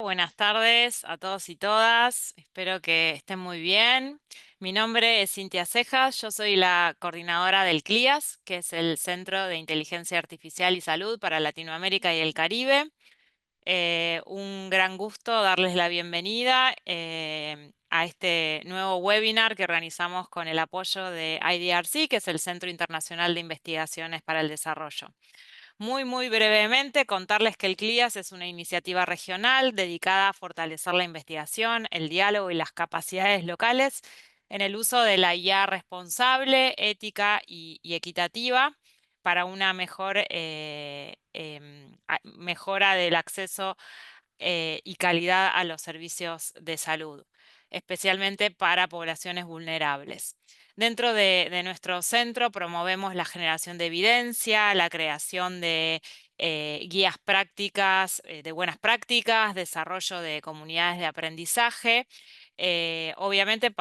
Buenas tardes a todos y todas, espero que estén muy bien. Mi nombre es Cintia Cejas, yo soy la coordinadora del CLIAS, que es el Centro de Inteligencia Artificial y Salud para Latinoamérica y el Caribe. Un gran gusto darles la bienvenida a este nuevo webinar que organizamos con el apoyo de IDRC, que es el Centro Internacional de Investigaciones para el Desarrollo. Muy brevemente, contarles que el CLIAS es una iniciativa regional dedicada a fortalecer la investigación, el diálogo y las capacidades locales en el uso de la IA responsable, ética y equitativa para una mejora del acceso y calidad a los servicios de salud, especialmente para poblaciones vulnerables. Dentro de nuestro centro promovemos la generación de evidencia, la creación de guías prácticas, de buenas prácticas, desarrollo de comunidades de aprendizaje, obviamente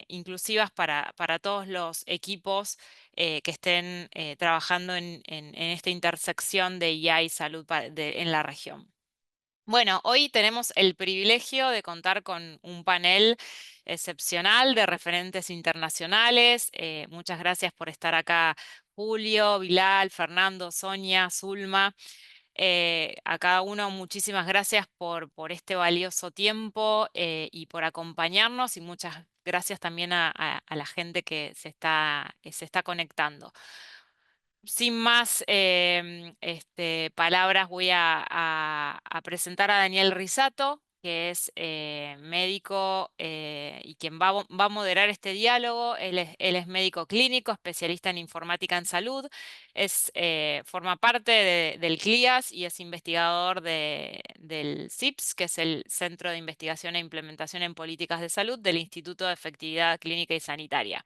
inclusivas para todos los equipos que estén trabajando en esta intersección de IA y salud en la región. Bueno, hoy tenemos el privilegio de contar con un panel excepcional de referentes internacionales. Muchas gracias por estar acá, Julio, Bilal, Fernando, Sonia, Zulma. A cada uno muchísimas gracias por este valioso tiempo y por acompañarnos, y muchas gracias también a la gente que se está conectando. Sin más palabras, voy a presentar a Daniel Risato, que es médico y quien va a moderar este diálogo. Él es médico clínico, especialista en informática en salud, forma parte del CLIAS y es investigador del CIPS, que es el Centro de Investigación e Implementación en Políticas de Salud del Instituto de Efectividad Clínica y Sanitaria.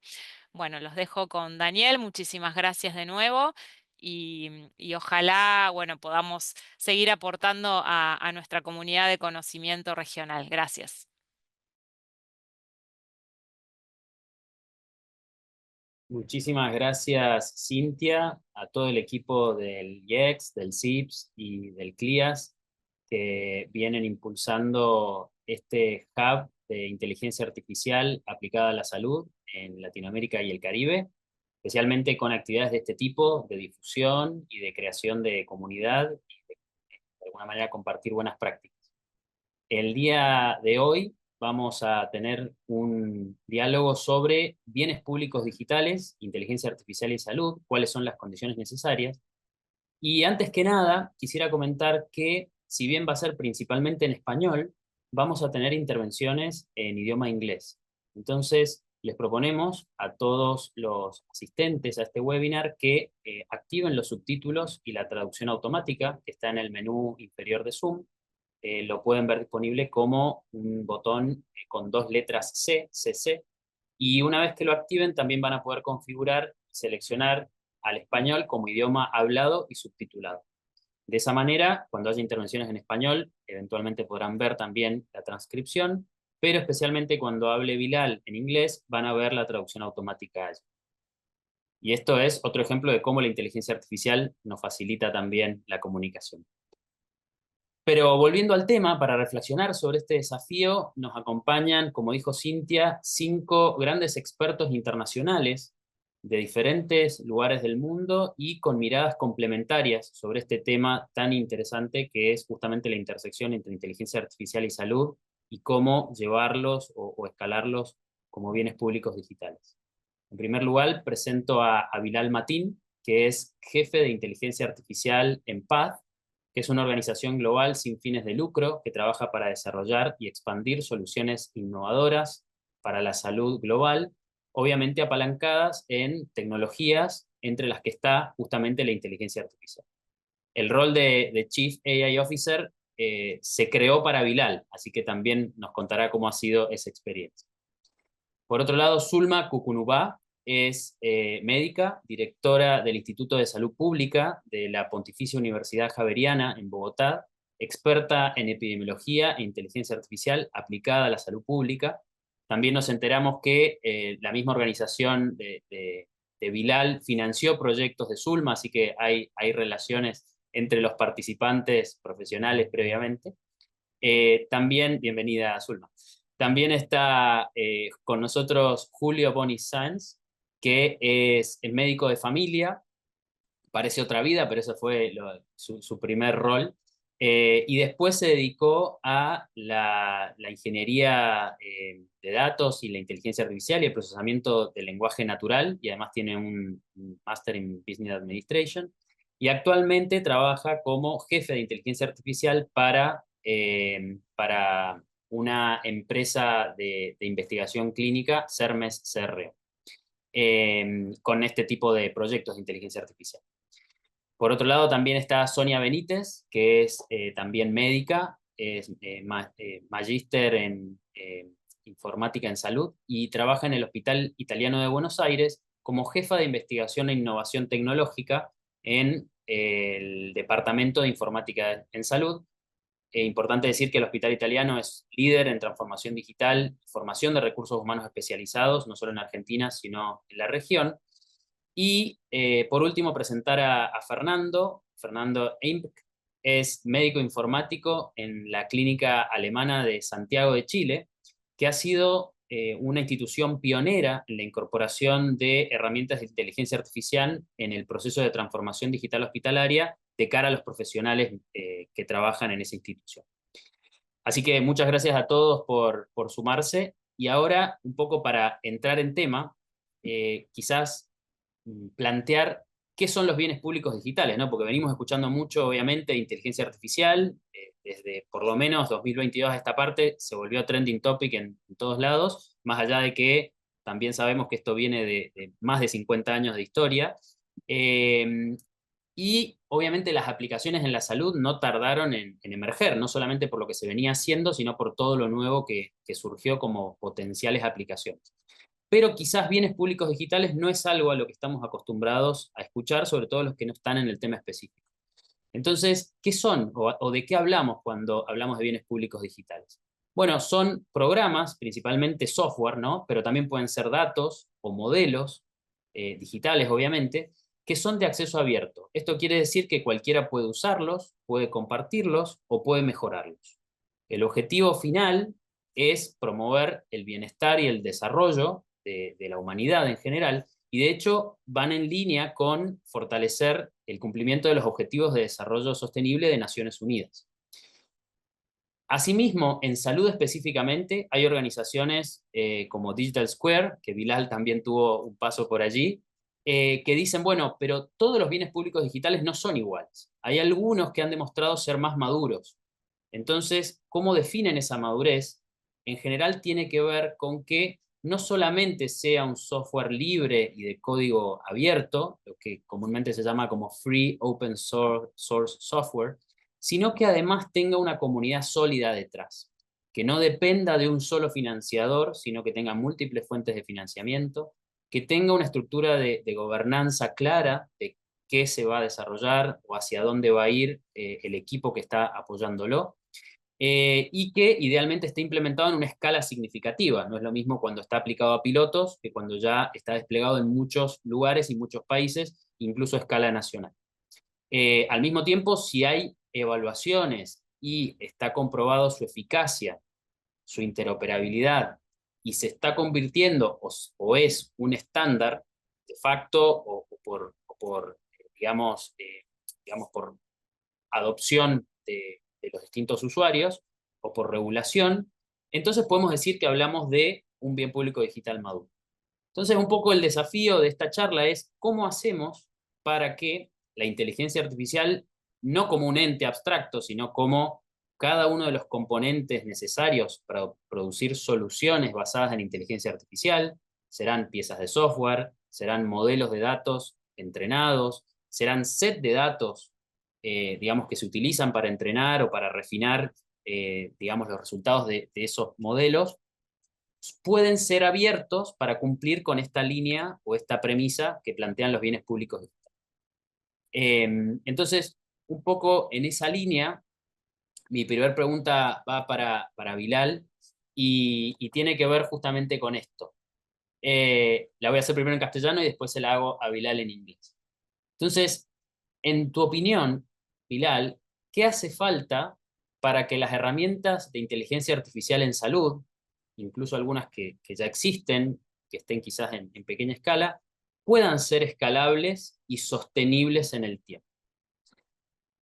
Bueno, los dejo con Daniel. Muchísimas gracias de nuevo y ojalá, bueno, podamos seguir aportando a nuestra comunidad de conocimiento regional. Gracias. Muchísimas gracias, Cintia, a todo el equipo del IEX, del CIPS y del CLIAS que vienen impulsando este hub de inteligencia artificial aplicada a la salud en Latinoamérica y el Caribe, especialmente con actividades de este tipo, de difusión y de creación de comunidad y de alguna manera compartir buenas prácticas. El día de hoy vamos a tener un diálogo sobre bienes públicos digitales, inteligencia artificial y salud, cuáles son las condiciones necesarias. Y antes que nada, quisiera comentar que, si bien va a ser principalmente en español, vamos a tener intervenciones en idioma inglés. Entonces, les proponemos a todos los asistentes a este webinar que activen los subtítulos y la traducción automática que está en el menú inferior de Zoom. Lo pueden ver disponible como un botón con dos letras C, CC, y una vez que lo activen también van a poder configurar, seleccionar al español como idioma hablado y subtitulado. De esa manera, cuando haya intervenciones en español, eventualmente podrán ver también la transcripción, pero especialmente cuando hable Bilal en inglés, van a ver la traducción automática allí. Y esto es otro ejemplo de cómo la inteligencia artificial nos facilita también la comunicación. Pero volviendo al tema, para reflexionar sobre este desafío, nos acompañan, como dijo Cintia, 5 grandes expertos internacionales de diferentes lugares del mundo y con miradas complementarias sobre este tema tan interesante que es justamente la intersección entre inteligencia artificial y salud y cómo llevarlos o escalarlos como bienes públicos digitales. En primer lugar, presento a Bilal Matin, que es jefe de inteligencia artificial en PATH, que es una organización global sin fines de lucro que trabaja para desarrollar y expandir soluciones innovadoras para la salud global, obviamente apalancadas en tecnologías entre las que está justamente la inteligencia artificial. El rol de Chief AI Officer se creó para Bilal, así que también nos contará cómo ha sido esa experiencia. Por otro lado, Zulma Kukunubá es médica, directora del Instituto de Salud Pública de la Pontificia Universidad Javeriana en Bogotá, experta en epidemiología e inteligencia artificial aplicada a la salud pública. También nos enteramos que la misma organización de Bilal financió proyectos de Zulma, así que hay relaciones entre los participantes profesionales previamente. También, bienvenida Zulma. También está con nosotros Julio Boni Sáenz, que es médico de familia, parece otra vida, pero ese fue su primer rol. Y después se dedicó a la ingeniería de datos y la inteligencia artificial y el procesamiento del lenguaje natural, y además tiene un máster en Business Administration. Y actualmente trabaja como jefe de inteligencia artificial para una empresa de investigación clínica, CERMES CRO, con este tipo de proyectos de inteligencia artificial. Por otro lado, también está Sonia Benítez, que es también médica, es magíster en informática en salud y trabaja en el Hospital Italiano de Buenos Aires como jefa de investigación e innovación tecnológica en el Departamento de Informática en Salud. Importante decir que el Hospital Italiano es líder en transformación digital, formación de recursos humanos especializados, no solo en Argentina, sino en la región. Y por último, presentar a Fernando. Fernando Imp es médico informático en la Clínica Alemana de Santiago de Chile, que ha sido una institución pionera en la incorporación de herramientas de inteligencia artificial en el proceso de transformación digital hospitalaria de cara a los profesionales que trabajan en esa institución. Así que muchas gracias a todos por sumarse. Y ahora, un poco para entrar en tema, quizás plantear qué son los bienes públicos digitales, ¿no? Porque venimos escuchando mucho, obviamente, de inteligencia artificial, desde por lo menos 2022 a esta parte se volvió trending topic en todos lados, más allá de que también sabemos que esto viene de más de 50 años de historia. Eh, y obviamente las aplicaciones en la salud no tardaron en emerger, no solamente por lo que se venía haciendo, sino por todo lo nuevo que surgió como potenciales aplicaciones. Pero quizás bienes públicos digitales no es algo a lo que estamos acostumbrados a escuchar, sobre todo los que no están en el tema específico. Entonces, ¿qué son o de qué hablamos cuando hablamos de bienes públicos digitales? Bueno, son programas, principalmente software, ¿no? Pero también pueden ser datos o modelos digitales, obviamente, que son de acceso abierto. Esto quiere decir que cualquiera puede usarlos, puede compartirlos o puede mejorarlos. El objetivo final es promover el bienestar y el desarrollo de la humanidad en general, y de hecho van en línea con fortalecer el cumplimiento de los Objetivos de Desarrollo Sostenible de Naciones Unidas. Asimismo, en salud específicamente, hay organizaciones como Digital Square, que Bilal también tuvo un paso por allí, que dicen, bueno, pero todos los bienes públicos digitales no son iguales. Hay algunos que han demostrado ser más maduros. Entonces, ¿cómo definen esa madurez? En general tiene que ver con que no solamente sea un software libre y de código abierto, lo que comúnmente se llama como free open source software, sino que además tenga una comunidad sólida detrás, que no dependa de un solo financiador, sino que tenga múltiples fuentes de financiamiento, que tenga una estructura de gobernanza clara de qué se va a desarrollar o hacia dónde va a ir el equipo que está apoyándolo, y que idealmente esté implementado en una escala significativa. No es lo mismo cuando está aplicado a pilotos que cuando ya está desplegado en muchos lugares y muchos países, incluso a escala nacional. Al mismo tiempo, si hay evaluaciones y está comprobado su eficacia, su interoperabilidad, y se está convirtiendo o es un estándar de facto o por digamos, por adopción de los distintos usuarios o por regulación, entonces podemos decir que hablamos de un bien público digital maduro. Entonces, un poco el desafío de esta charla es cómo hacemos para que la inteligencia artificial, no como un ente abstracto, sino como cada uno de los componentes necesarios para producir soluciones basadas en inteligencia artificial, serán piezas de software, serán modelos de datos entrenados, serán set de datos, digamos, que se utilizan para entrenar o para refinar, digamos, los resultados de esos modelos, pueden ser abiertos para cumplir con esta línea o esta premisa que plantean los bienes públicos. Entonces, un poco en esa línea, mi primera pregunta va para Bilal y tiene que ver justamente con esto. La voy a hacer primero en castellano y después se la hago a Bilal en inglés. Entonces, en tu opinión, Bilal, ¿qué hace falta para que las herramientas de inteligencia artificial en salud, incluso algunas que ya existen, que estén quizás en pequeña escala, puedan ser escalables y sostenibles en el tiempo.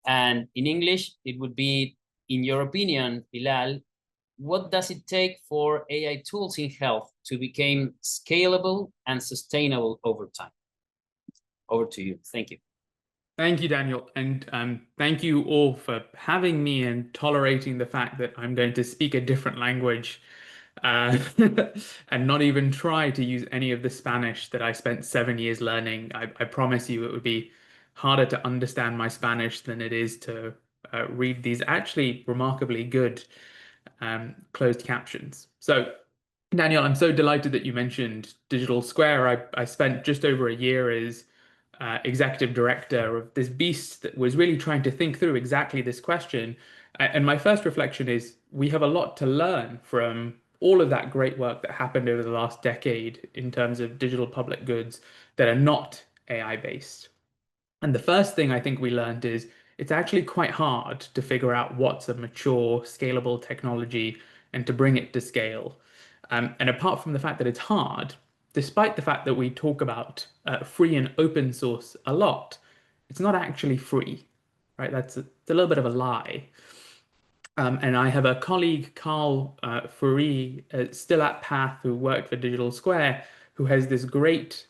And in English, it would be, in your opinion, Bilal, what does it take for AI tools in health to become scalable and sustainable over time? Over to you. Thank you. Thank you, Daniel. And thank you all for having me and tolerating the fact that I'm going to speak a different language uh, and not even try to use any of the Spanish that I spent 7 years learning. I promise you it would be harder to understand my Spanish than it is to read these actually remarkably good closed captions. So, Daniel, I'm so delighted that you mentioned Digital Square. I spent just over a year as executive director of this beast that was really trying to think through exactly this question. And my first reflection is we have a lot to learn from all of that great work that happened over the last decade in terms of digital public goods that are not AI based. And the first thing I think we learned is it's actually quite hard to figure out what's a mature, scalable technology and to bring it to scale. And apart from the fact that it's hard, despite the fact that we talk about free and open source a lot, it's not actually free, right? It's a little bit of a lie. And I have a colleague, Carl Fourie, still at Path, who worked for Digital Square, who has this great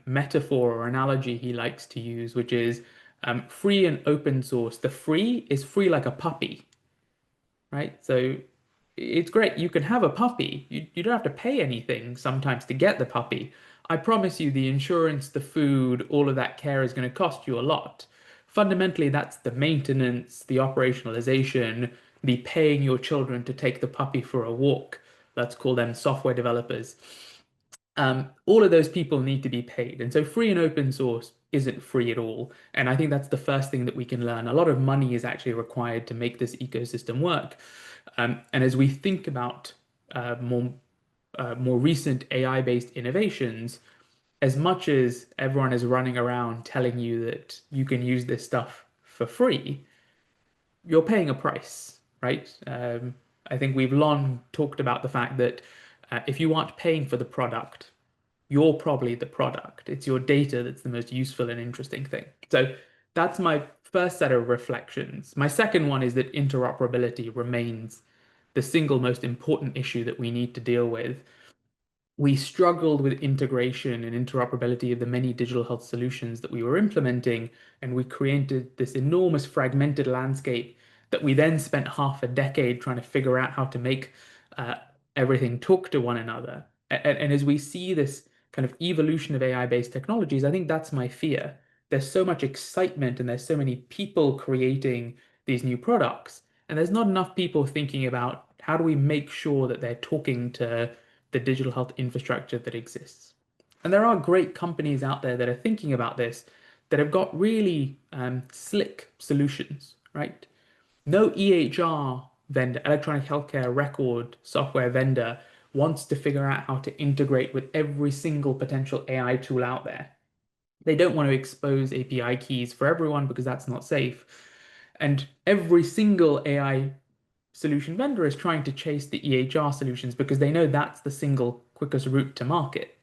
metaphor or analogy he likes to use, which is free and open source. The free is free like a puppy, right? So it's great. You can have a puppy. You don't have to pay anything sometimes to get the puppy. I promise you the insurance, the food, all of that care is going to cost you a lot. Fundamentally, that's the maintenance, the operationalization, the paying your children to take the puppy for a walk. Let's call them software developers. All of those people need to be paid. And so free and open source isn't free at all. And I think that's the first thing that we can learn. A lot of money is actually required to make this ecosystem work. And as we think about more recent AI-based innovations, as much as everyone is running around telling you that you can use this stuff for free, you're paying a price, right? I think we've long talked about the fact that if you aren't paying for the product, you're probably the product. It's your data that's the most useful and interesting thing. So that's my first set of reflections. My second one is that interoperability remains the single most important issue that we need to deal with. We struggled with integration and interoperability of the many digital health solutions that we were implementing, and we created this enormous fragmented landscape that we then spent half a decade trying to figure out how to make everything talk to one another. And as we see this kind of evolution of AI-based technologies, I think that's my fear. There's so much excitement and there's so many people creating these new products, and there's not enough people thinking about how do we make sure that they're talking to the digital health infrastructure that exists. And there are great companies out there that are thinking about this that have got really slick solutions, right? No EHR vendor, electronic healthcare record software vendor, wants to figure out how to integrate with every single potential AI tool out there. They don't want to expose API keys for everyone because that's not safe. And every single AI solution vendor is trying to chase the EHR solutions because they know that's the single quickest route to market.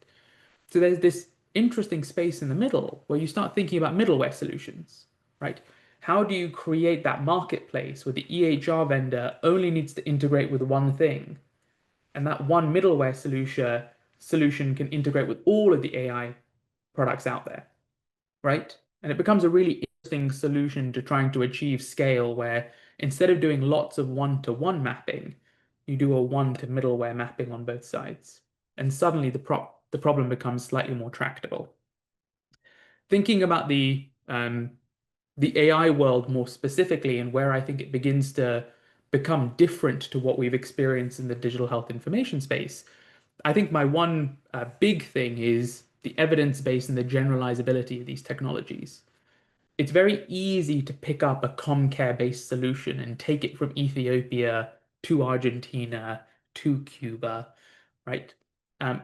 So there's this interesting space in the middle where you start thinking about middleware solutions, right? How do you create that marketplace where the EHR vendor only needs to integrate with one thing, and that one middleware solution can integrate with all of the AI products out there, right? And it becomes a really interesting solution to trying to achieve scale where instead of doing lots of one-to-one mapping, you do a one-to-middleware mapping on both sides. And suddenly the problem becomes slightly more tractable. Thinking about the AI world more specifically and where I think it begins to become different to what we've experienced in the digital health information space, I think my one big thing is the evidence base and the generalizability of these technologies. It's very easy to pick up a Comcare-based solution and take it from Ethiopia to Argentina to Cuba, right?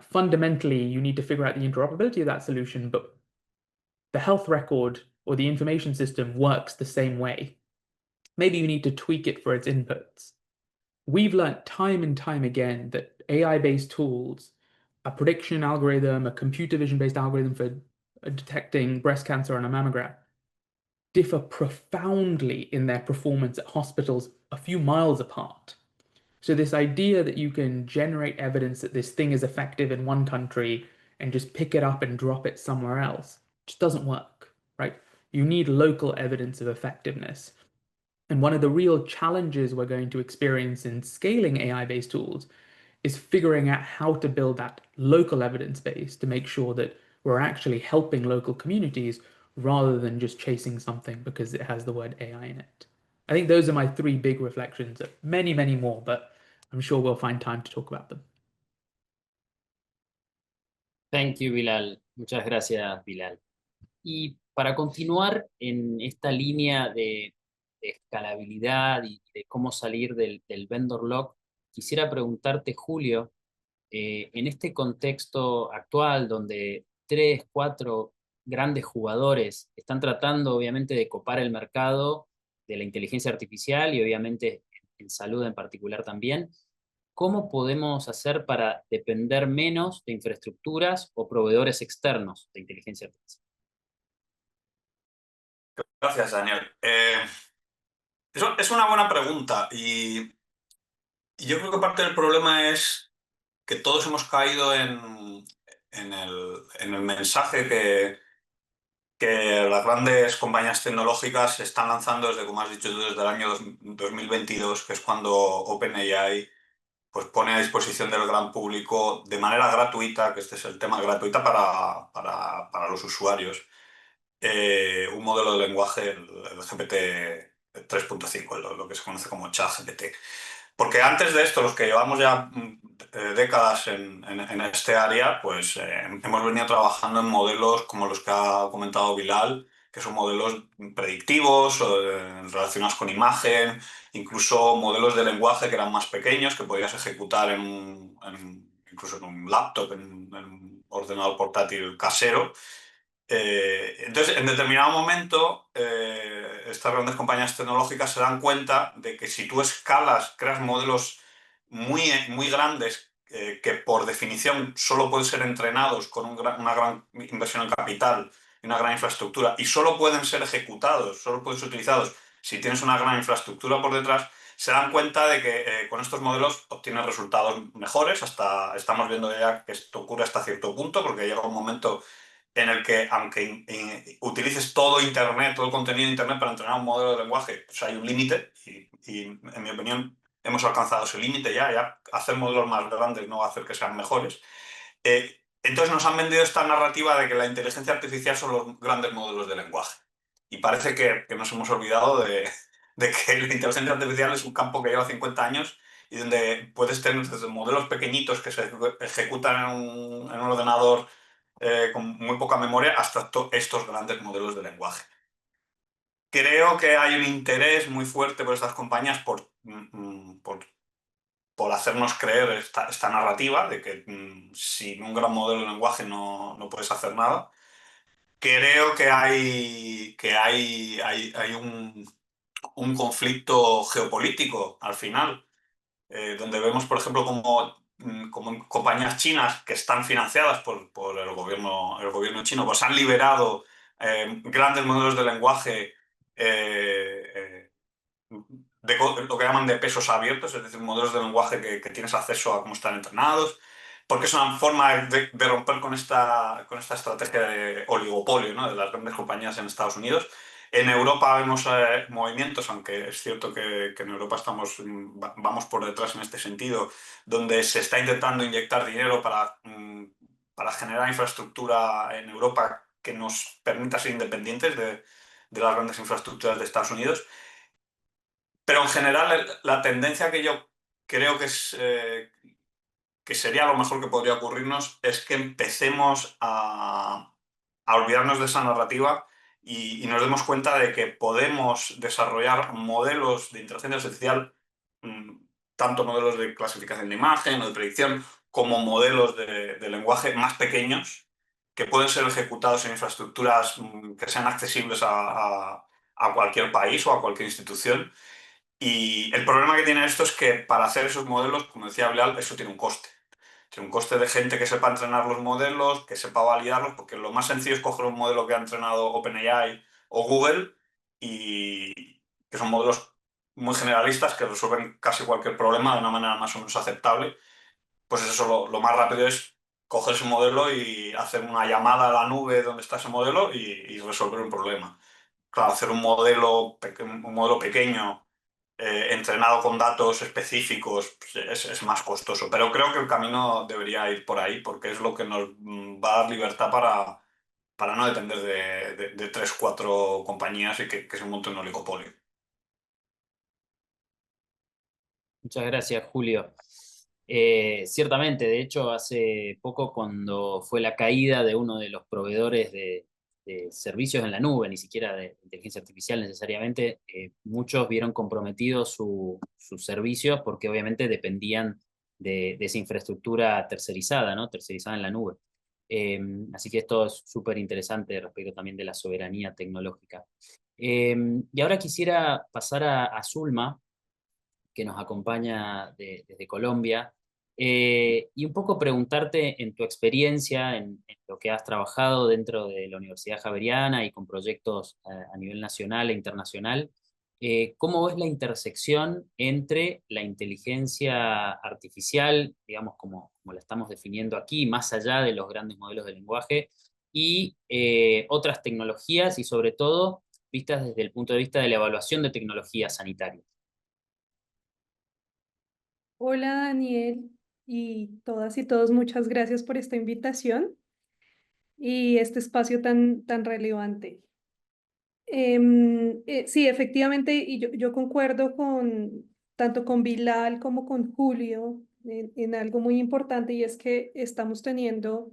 Fundamentally, you need to figure out the interoperability of that solution, but the health record or the information system works the same way. maybe you need to tweak it for its inputs. We've learned time and time again that AI-based tools, a prediction algorithm, a computer vision-based algorithm for detecting breast cancer on a mammogram, differ profoundly in their performance at hospitals a few miles apart. So this idea that you can generate evidence that this thing is effective in one country and just pick it up and drop it somewhere else just doesn't work, right? You need local evidence of effectiveness. And one of the real challenges we're going to experience in scaling AI-based tools is figuring out how to build that local evidence base to make sure that we're actually helping local communities rather than just chasing something because it has the word AI in it. I think those are my three big reflections. Many, many more, but I'm sure we'll find time to talk about them. Thank you, Bilal. Muchas gracias, Bilal. Y para continuar en esta línea de escalabilidad y de cómo salir del vendor lock, quisiera preguntarte, Julio, en este contexto actual donde 3, 4 grandes jugadores están tratando obviamente de copar el mercado de la inteligencia artificial y obviamente en salud en particular también, ¿cómo podemos hacer para depender menos de infraestructuras o proveedores externos de inteligencia artificial? Gracias, Daniel. Es una buena pregunta y yo creo que parte del problema es que todos hemos caído en el mensaje que las grandes compañías tecnológicas están lanzando desde, como has dicho tú, desde el año 2022, que es cuando OpenAI pues pone a disposición del gran público de manera gratuita, que este es el tema, gratuita para los usuarios, un modelo de lenguaje, el GPT 3.5, lo que se conoce como ChatGPT. Porque antes de esto, los que llevamos ya décadas en este área, pues hemos venido trabajando en modelos como los que ha comentado Bilal, que son modelos predictivos, relacionados con imagen, incluso modelos de lenguaje que eran más pequeños, que podías ejecutar incluso en un laptop, en un ordenador portátil casero. Entonces, en determinado momento, estas grandes compañías tecnológicas se dan cuenta de que si tú escalas, creas modelos muy grandes, que por definición solo pueden ser entrenados con una gran inversión en capital y una gran infraestructura, y solo pueden ser ejecutados, solo pueden ser utilizados si tienes una gran infraestructura por detrás, se dan cuenta de que con estos modelos obtienes resultados mejores. Estamos viendo ya que esto ocurre hasta cierto punto, porque llega un momento en el que, aunque utilices todo Internet, todo el contenido de Internet para entrenar un modelo de lenguaje, pues hay un límite y, en mi opinión, hemos alcanzado ese límite ya hacer modelos más grandes no va a hacer que sean mejores. Entonces nos han vendido esta narrativa de que la inteligencia artificial son los grandes modelos de lenguaje. Y parece que nos hemos olvidado de que la inteligencia artificial es un campo que lleva 50 años y donde puedes tener desde modelos pequeñitos que se ejecutan en un ordenador con muy poca memoria hasta estos grandes modelos de lenguaje. Creo que hay un interés muy fuerte por estas compañías por hacernos creer esta narrativa de que sin un gran modelo de lenguaje no puedes hacer nada. Creo que hay un conflicto geopolítico al final, donde vemos, por ejemplo, como compañías chinas que están financiadas por el gobierno chino, pues han liberado grandes modelos de lenguaje, lo que llaman de pesos abiertos, es decir, modelos de lenguaje que tienes acceso a cómo están entrenados, porque es una forma de romper con esta estrategia de oligopolio, ¿no?, de las grandes compañías en Estados Unidos. En Europa vemos movimientos, aunque es cierto que en Europa vamos por detrás en este sentido, donde se está intentando inyectar dinero para generar infraestructura en Europa que nos permita ser independientes de las grandes infraestructuras de Estados Unidos. Pero en general la tendencia que yo creo que sería lo mejor que podría ocurrirnos es que empecemos a olvidarnos de esa narrativa y nos demos cuenta de que podemos desarrollar modelos de inteligencia artificial, tanto modelos de clasificación de imagen o de predicción, como modelos de lenguaje más pequeños, que pueden ser ejecutados en infraestructuras que sean accesibles a a cualquier país o a cualquier institución. Y el problema que tiene esto es que para hacer esos modelos, como decía Bilal, eso tiene un coste. Tiene un coste de gente que sepa entrenar los modelos, que sepa validarlos, porque lo más sencillo es coger un modelo que ha entrenado OpenAI o Google y que son modelos muy generalistas que resuelven casi cualquier problema de una manera más o menos aceptable. Pues eso lo más rápido es coger ese modelo y hacer una llamada a la nube donde está ese modelo y resolver un problema. Claro, hacer un modelo pequeño, entrenado con datos específicos, pues es más costoso. Pero creo que el camino debería ir por ahí, porque es lo que nos va a dar libertad para no depender de 3, 4 compañías y que se monte un oligopolio. Muchas gracias, Julio. Ciertamente, de hecho, hace poco cuando fue la caída de uno de los proveedores de servicios en la nube, ni siquiera de inteligencia artificial necesariamente, muchos vieron comprometidos sus servicios porque obviamente dependían de esa infraestructura tercerizada, ¿no? Tercerizada en la nube. Así que esto es súper interesante respecto también de la soberanía tecnológica. Y ahora quisiera pasar a Zulma, que nos acompaña desde Colombia, y un poco preguntarte en tu experiencia, en lo que has trabajado dentro de la Universidad Javeriana y con proyectos a nivel nacional e internacional, ¿cómo ves la intersección entre la inteligencia artificial, digamos como la estamos definiendo aquí, más allá de los grandes modelos de lenguaje, y otras tecnologías y sobre todo vistas desde el punto de vista de la evaluación de tecnologías sanitarias? Hola Daniel y todas y todos, muchas gracias por esta invitación y este espacio tan relevante. Sí, efectivamente, y yo concuerdo tanto con Bilal como con Julio en algo muy importante, y es que estamos teniendo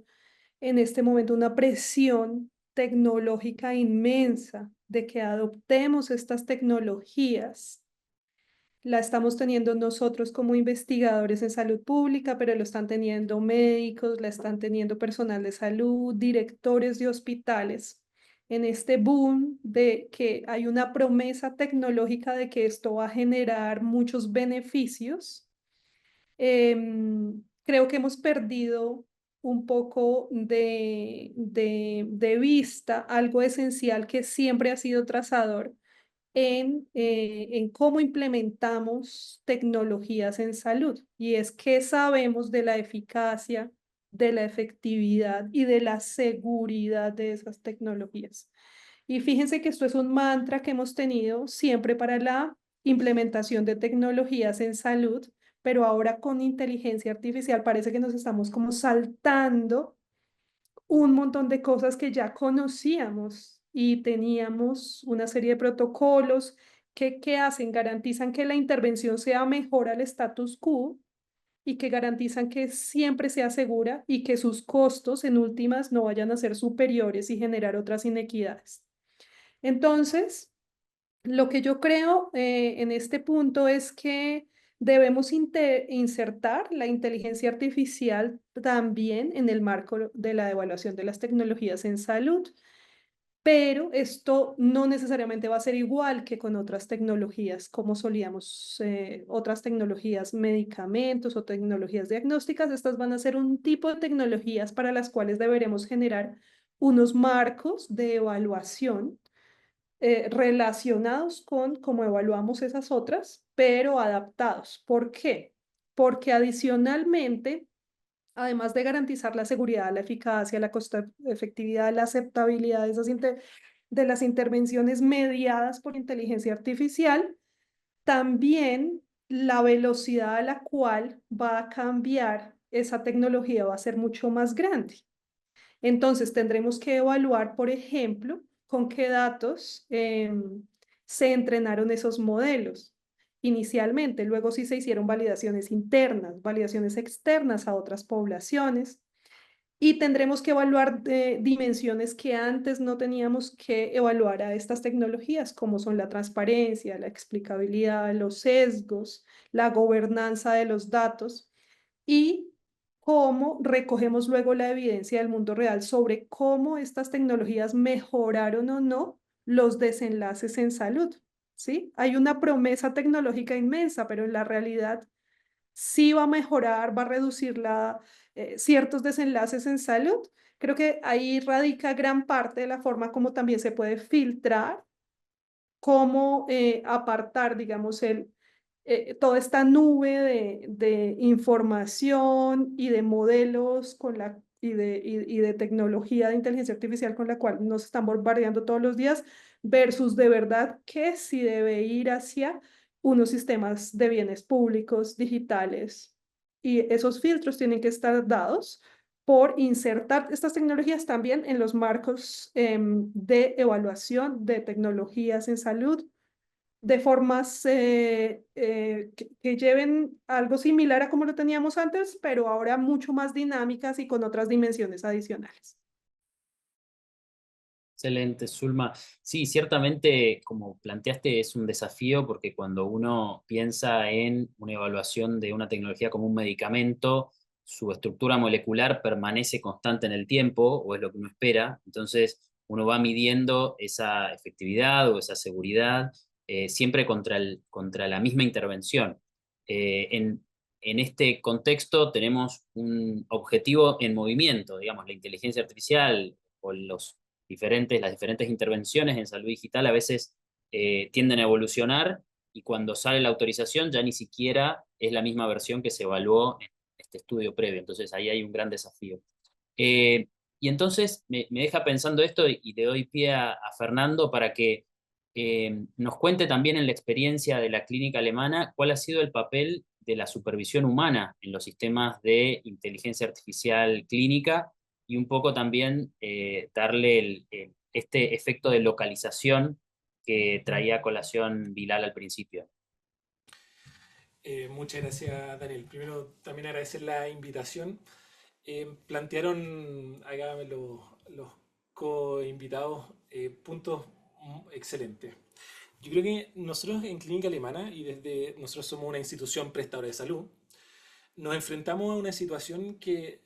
en este momento una presión tecnológica inmensa de que adoptemos estas tecnologías. La estamos teniendo nosotros como investigadores en salud pública, pero lo están teniendo médicos, la están teniendo personal de salud, directores de hospitales, en este boom de que hay una promesa tecnológica de que esto va a generar muchos beneficios. Creo que hemos perdido un poco de vista algo esencial que siempre ha sido trazador en cómo implementamos tecnologías en salud. Y es que sabemos de la eficacia, de la efectividad y de la seguridad de esas tecnologías. Y fíjense que esto es un mantra que hemos tenido siempre para la implementación de tecnologías en salud, pero ahora con inteligencia artificial parece que nos estamos como saltando un montón de cosas que ya conocíamos y teníamos una serie de protocolos que hacen, garantizan que la intervención sea mejor al status quo y que garantizan que siempre sea segura y que sus costos en últimas no vayan a ser superiores y generar otras inequidades. Entonces, lo que yo creo en este punto es que debemos insertar la inteligencia artificial también en el marco de la evaluación de las tecnologías en salud, pero esto no necesariamente va a ser igual que con otras tecnologías, como solíamos, otras tecnologías, medicamentos o tecnologías diagnósticas. Estas van a ser un tipo de tecnologías para las cuales deberemos generar unos marcos de evaluación relacionados con cómo evaluamos esas otras, pero adaptados. ¿Por qué? Porque adicionalmente, además de garantizar la seguridad, la eficacia, la costo-efectividad, la aceptabilidad de de las intervenciones mediadas por inteligencia artificial, también la velocidad a la cual va a cambiar esa tecnología va a ser mucho más grande. Entonces tendremos que evaluar, por ejemplo, con qué datos se entrenaron esos modelos inicialmente. Luego sí se hicieron validaciones internas, validaciones externas a otras poblaciones. Y tendremos que evaluar dimensiones que antes no teníamos que evaluar a estas tecnologías, como son la transparencia, la explicabilidad, los sesgos, la gobernanza de los datos y cómo recogemos luego la evidencia del mundo real sobre cómo estas tecnologías mejoraron o no los desenlaces en salud, ¿sí? Hay una promesa tecnológica inmensa, pero en la realidad sí va a mejorar, va a reducir ciertos desenlaces en salud. Creo que ahí radica gran parte de la forma como también se puede filtrar, cómo apartar, digamos, toda esta nube de información y de modelos y de tecnología de inteligencia artificial con la cual nos están bombardeando todos los días, versus de verdad que sí debe ir hacia unos sistemas de bienes públicos digitales. Y esos filtros tienen que estar dados por insertar estas tecnologías también en los marcos de evaluación de tecnologías en salud, de formas que lleven algo similar a como lo teníamos antes, pero ahora mucho más dinámicas y con otras dimensiones adicionales. Excelente, Zulma. Sí, ciertamente, como planteaste, es un desafío porque cuando uno piensa en una evaluación de una tecnología como un medicamento, su estructura molecular permanece constante en el tiempo, o es lo que uno espera. Entonces, uno va midiendo esa efectividad o esa seguridad siempre contra la misma intervención. En este contexto tenemos un objetivo en movimiento, digamos, la inteligencia artificial o las diferentes intervenciones en salud digital a veces tienden a evolucionar y cuando sale la autorización ya ni siquiera es la misma versión que se evaluó en este estudio previo. Entonces ahí hay un gran desafío. Y entonces me deja pensando esto y le doy pie a Fernando para que nos cuente también en la experiencia de la clínica alemana cuál ha sido el papel de la supervisión humana en los sistemas de inteligencia artificial clínica y un poco también darle este efecto de localización que traía a colación Bilal al principio. Muchas gracias, Daniel. Primero, también agradecer la invitación. Plantearon acá los co-invitados puntos excelentes. Yo creo que nosotros en Clínica Alemana, y nosotros somos una institución prestadora de salud, nos enfrentamos a una situación que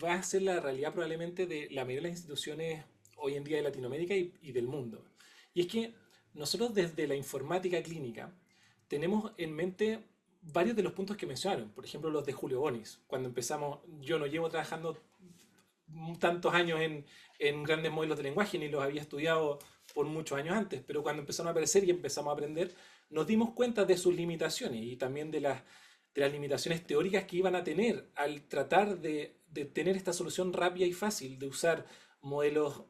va a ser la realidad probablemente de la mayoría de las instituciones hoy en día de Latinoamérica y del mundo. Y es que nosotros desde la informática clínica tenemos en mente varios de los puntos que mencionaron, por ejemplo los de Julio Bonis. Cuando empezamos, yo no llevo trabajando tantos años en grandes modelos de lenguaje, ni los había estudiado por muchos años antes, pero cuando empezaron a aparecer y empezamos a aprender, nos dimos cuenta de sus limitaciones y también de las limitaciones teóricas que iban a tener al tratar de tener esta solución rápida y fácil de usar modelos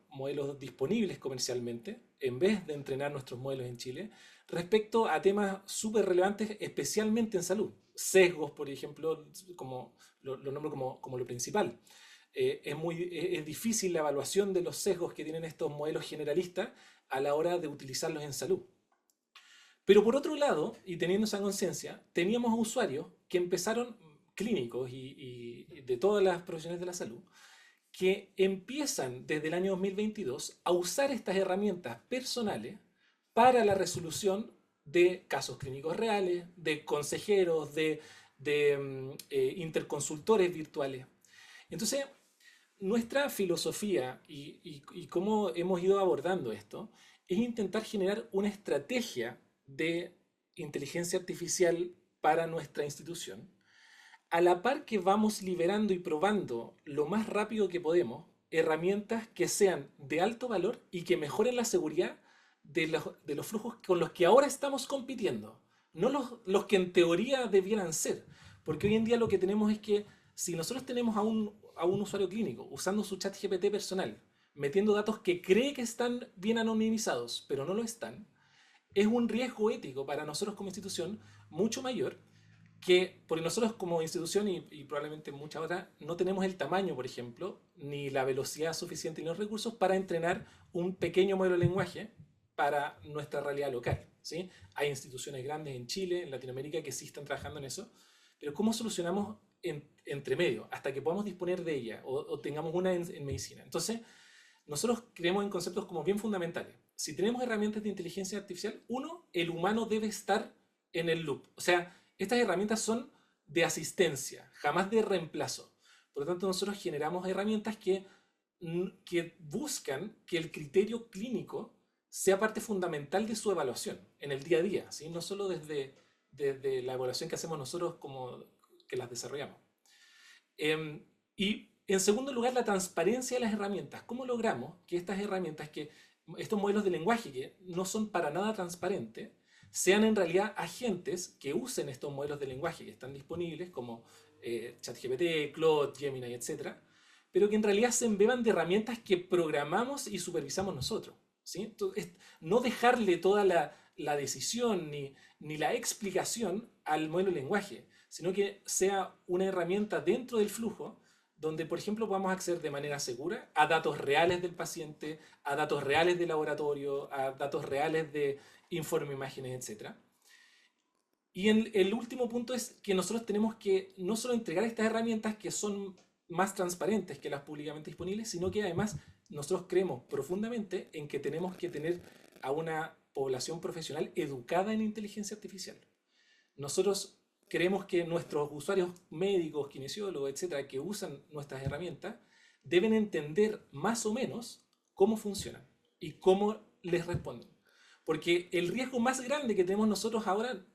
disponibles comercialmente, en vez de entrenar nuestros modelos en Chile, respecto a temas súper relevantes, especialmente en salud. Sesgos, por ejemplo, como lo nombro como lo principal. Es difícil la evaluación de los sesgos que tienen estos modelos generalistas a la hora de utilizarlos en salud. Pero por otro lado, y teniendo esa conciencia, teníamos usuarios que empezaron, clínicos y de todas las profesiones de la salud, que empiezan desde el año 2022 a usar estas herramientas personales para la resolución de casos clínicos reales, de consejeros, de interconsultores virtuales. Entonces, nuestra filosofía y cómo hemos ido abordando esto es intentar generar una estrategia de inteligencia artificial para nuestra institución, a la par que vamos liberando y probando lo más rápido que podemos herramientas que sean de alto valor y que mejoren la seguridad de los flujos con los que ahora estamos compitiendo, no los que en teoría debieran ser, porque hoy en día lo que tenemos es que si nosotros tenemos a un usuario clínico usando su chat GPT personal, metiendo datos que cree que están bien anonimizados, pero no lo están, es un riesgo ético para nosotros como institución mucho mayor porque nosotros como institución y probablemente muchas otras no tenemos el tamaño, por ejemplo, ni la velocidad suficiente ni los recursos para entrenar un pequeño modelo de lenguaje para nuestra realidad local, ¿sí? Hay instituciones grandes en Chile, en Latinoamérica que sí están trabajando en eso, pero ¿cómo solucionamos entre medio hasta que podamos disponer de ella o tengamos una en medicina? Entonces, nosotros creemos en conceptos como bien fundamentales. Si tenemos herramientas de inteligencia artificial, uno, el humano debe estar en el loop. O sea, estas herramientas son de asistencia, jamás de reemplazo. Por lo tanto, nosotros generamos herramientas que buscan que el criterio clínico sea parte fundamental de su evaluación en el día a día, ¿sí? No solo desde la evaluación que hacemos nosotros como que las desarrollamos. Y en segundo lugar, la transparencia de las herramientas. ¿Cómo logramos que estas herramientas, que estos modelos de lenguaje que no son para nada transparentes, sean en realidad agentes que usen estos modelos de lenguaje que están disponibles, como ChatGPT, Claude, Gemini, etc., pero que en realidad se embeban de herramientas que programamos y supervisamos nosotros, ¿sí? Entonces, no dejarle toda la decisión ni la explicación al modelo de lenguaje, sino que sea una herramienta dentro del flujo donde, por ejemplo, podamos acceder de manera segura a datos reales del paciente, a datos reales de laboratorio, a datos reales de informe, imágenes, etc. Y el último punto es que nosotros tenemos que no solo entregar estas herramientas que son más transparentes que las públicamente disponibles, sino que además nosotros creemos profundamente en que tenemos que tener a una población profesional educada en inteligencia artificial. Nosotros creemos que nuestros usuarios médicos, kinesiólogos, etcétera, que usan nuestras herramientas, deben entender más o menos cómo funcionan y cómo les responden. Porque el riesgo más grande que tenemos nosotros ahora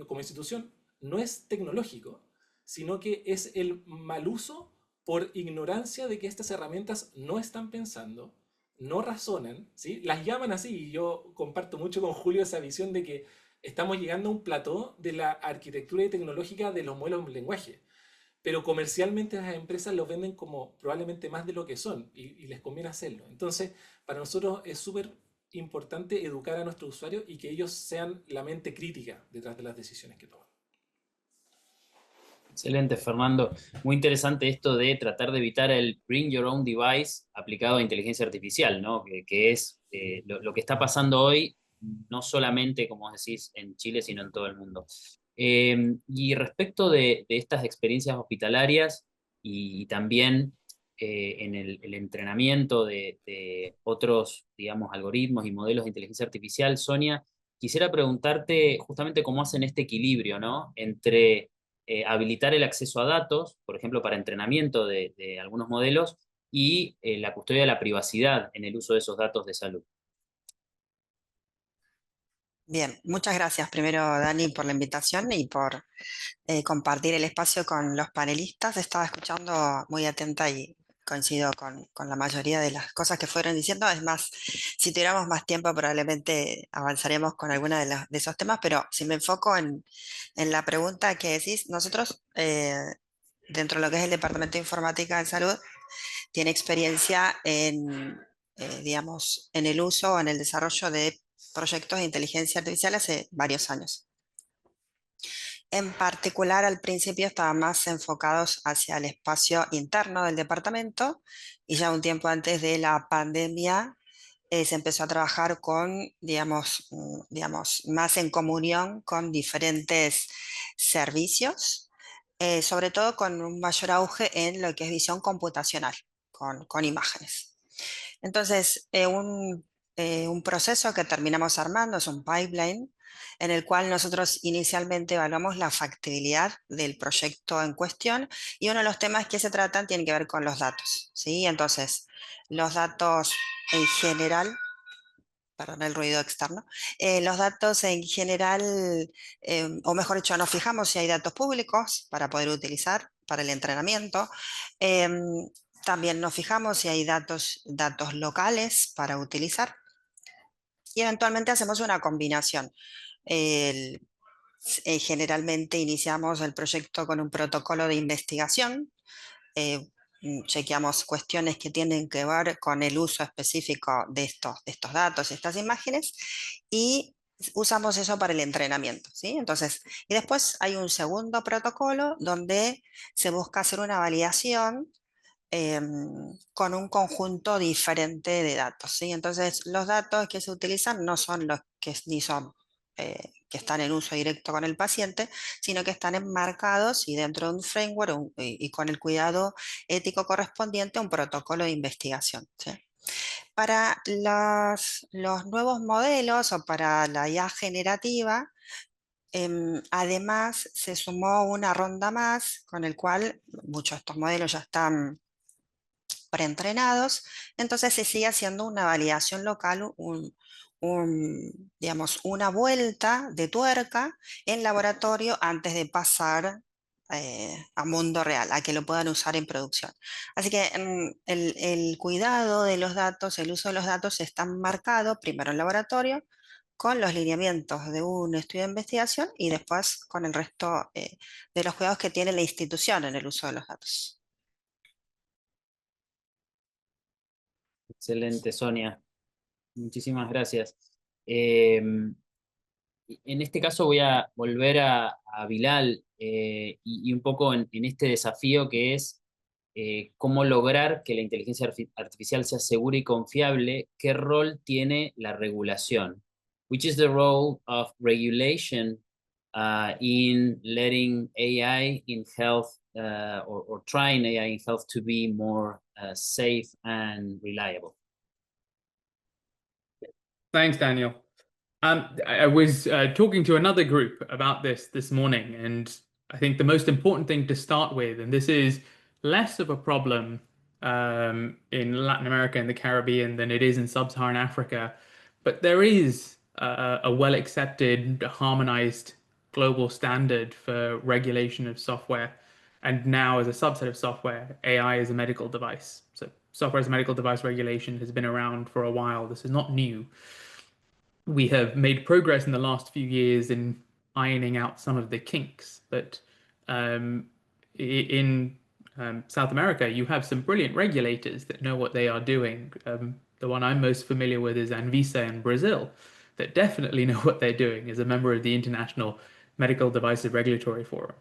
como institución no es tecnológico, sino que es el mal uso por ignorancia de que estas herramientas no están pensando, no razonan, ¿sí? Las llaman así, y yo comparto mucho con Julio esa visión de que estamos llegando a un plató de la arquitectura y tecnológica de los modelos de lenguaje, pero comercialmente las empresas los venden como probablemente más de lo que son y les conviene hacerlo. Entonces, para nosotros es súper importante educar a nuestros usuarios y que ellos sean la mente crítica detrás de las decisiones que toman. Excelente, Fernando. Muy interesante esto de tratar de evitar el bring your own device aplicado a inteligencia artificial, ¿no? Que es lo que está pasando hoy, no solamente, como decís, en Chile, sino en todo el mundo. Y respecto de estas experiencias hospitalarias y también en el entrenamiento de otros, digamos, algoritmos y modelos de inteligencia artificial, Sonia, quisiera preguntarte justamente cómo hacen este equilibrio, ¿no? Entre habilitar el acceso a datos, por ejemplo, para entrenamiento de algunos modelos, y la custodia de la privacidad en el uso de esos datos de salud. Bien, muchas gracias primero, Dani, por la invitación y por compartir el espacio con los panelistas. Estaba escuchando muy atenta y coincido con la mayoría de las cosas que fueron diciendo. Es más, si tuviéramos más tiempo probablemente avanzaremos con alguna de esos temas, pero si me enfoco en la pregunta que decís, nosotros dentro de lo que es el Departamento de Informática de Salud, tiene experiencia digamos, en el uso o en el desarrollo de proyectos de inteligencia artificial hace varios años. En particular, al principio estaban más enfocados hacia el espacio interno del departamento y ya un tiempo antes de la pandemia se empezó a trabajar con, digamos, más en comunión con diferentes servicios, sobre todo con un mayor auge en lo que es visión computacional, con imágenes. Entonces, un proceso que terminamos armando es un pipeline en el cual nosotros inicialmente evaluamos la factibilidad del proyecto en cuestión y uno de los temas que se tratan tiene que ver con los datos, ¿sí? Entonces, los datos en general, perdón el ruido externo, los datos en general, o mejor dicho, nos fijamos si hay datos públicos para poder utilizar para el entrenamiento. También nos fijamos si hay datos locales para utilizar y eventualmente hacemos una combinación. Generalmente iniciamos el proyecto con un protocolo de investigación, chequeamos cuestiones que tienen que ver con el uso específico de estos datos, estas imágenes, y usamos eso para el entrenamiento, ¿sí? Entonces, y después hay un segundo protocolo donde se busca hacer una validación con un conjunto diferente de datos, ¿sí? Entonces, los datos que se utilizan no son los que ni son que están en uso directo con el paciente, sino que están enmarcados y dentro de un framework y con el cuidado ético correspondiente a un protocolo de investigación, ¿sí? Para los nuevos modelos o para la IA generativa, además se sumó una ronda más con el cual muchos de estos modelos ya están preentrenados, entonces se sigue haciendo una validación local, digamos, una vuelta de tuerca en laboratorio antes de pasar a mundo real, a que lo puedan usar en producción. Así que el cuidado de los datos, el uso de los datos está marcado primero en laboratorio, con los lineamientos de un estudio de investigación y después con el resto de los cuidados que tiene la institución en el uso de los datos. Excelente, Sonia. Muchísimas gracias. En este caso voy a volver a Bilal y un poco en este desafío que es cómo lograr que la inteligencia artificial sea segura y confiable. ¿Qué rol tiene la regulación? Which is the role of regulation in letting AI in health or trying AI in health to be more safe and reliable? Thanks, Daniel. I was talking to another group about this morning, and I think the most important thing to start with, and this is less of a problem in Latin America and the Caribbean than it is in sub-Saharan Africa, but there is a well-accepted, harmonized global standard for regulation of software, and now as a subset of software, AI is a medical device. So software as a medical device regulation has been around for a while. This is not new. We have made progress in the last few years in ironing out some of the kinks, but in South America, you have some brilliant regulators that know what they are doing. The one I'm most familiar with is Anvisa in Brazil, that definitely know what they're doing as a member of the International Medical Devices Regulatory Forum.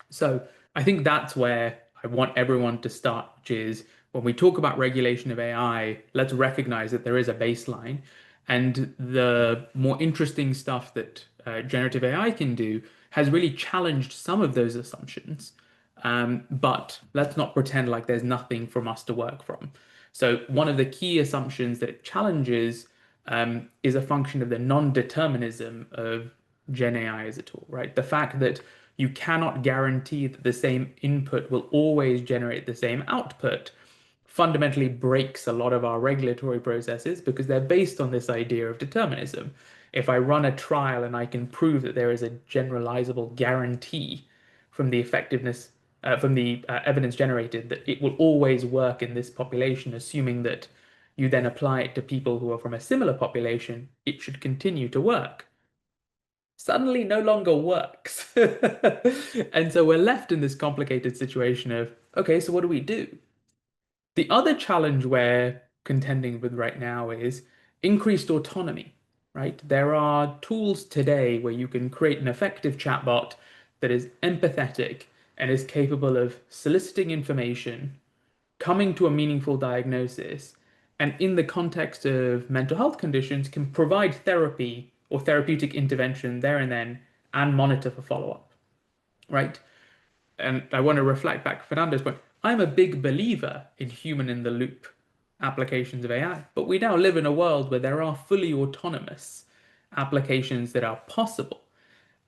So I think that's where I want everyone to start, which is when we talk about regulation of AI, let's recognize that there is a baseline. And the more interesting stuff that generative AI can do has really challenged some of those assumptions. But let's not pretend like there's nothing from us to work from. So one of the key assumptions that it challenges is a function of the non-determinism of Gen AI as a tool, right? The fact that you cannot guarantee that the same input will always generate the same output fundamentally breaks a lot of our regulatory processes because they're based on this idea of determinism. If I run a trial and I can prove that there is a generalizable guarantee from the effectiveness, from the evidence generated, that it will always work in this population, assuming that you then apply it to people who are from a similar population, it should continue to work. Suddenly no longer works. And so we're left in this complicated situation of, okay, so what do we do? The other challenge we're contending with right now is increased autonomy, right? There are tools today where you can create an effective chatbot that is empathetic and is capable of soliciting information, coming to a meaningful diagnosis, and in the context of mental health conditions can provide therapy or therapeutic intervention there and then and monitor for follow-up, right? And I want to reflect back to Fernando's point. I'm a big believer in human-in-the-loop applications of AI, but we now live in a world where there are fully autonomous applications that are possible.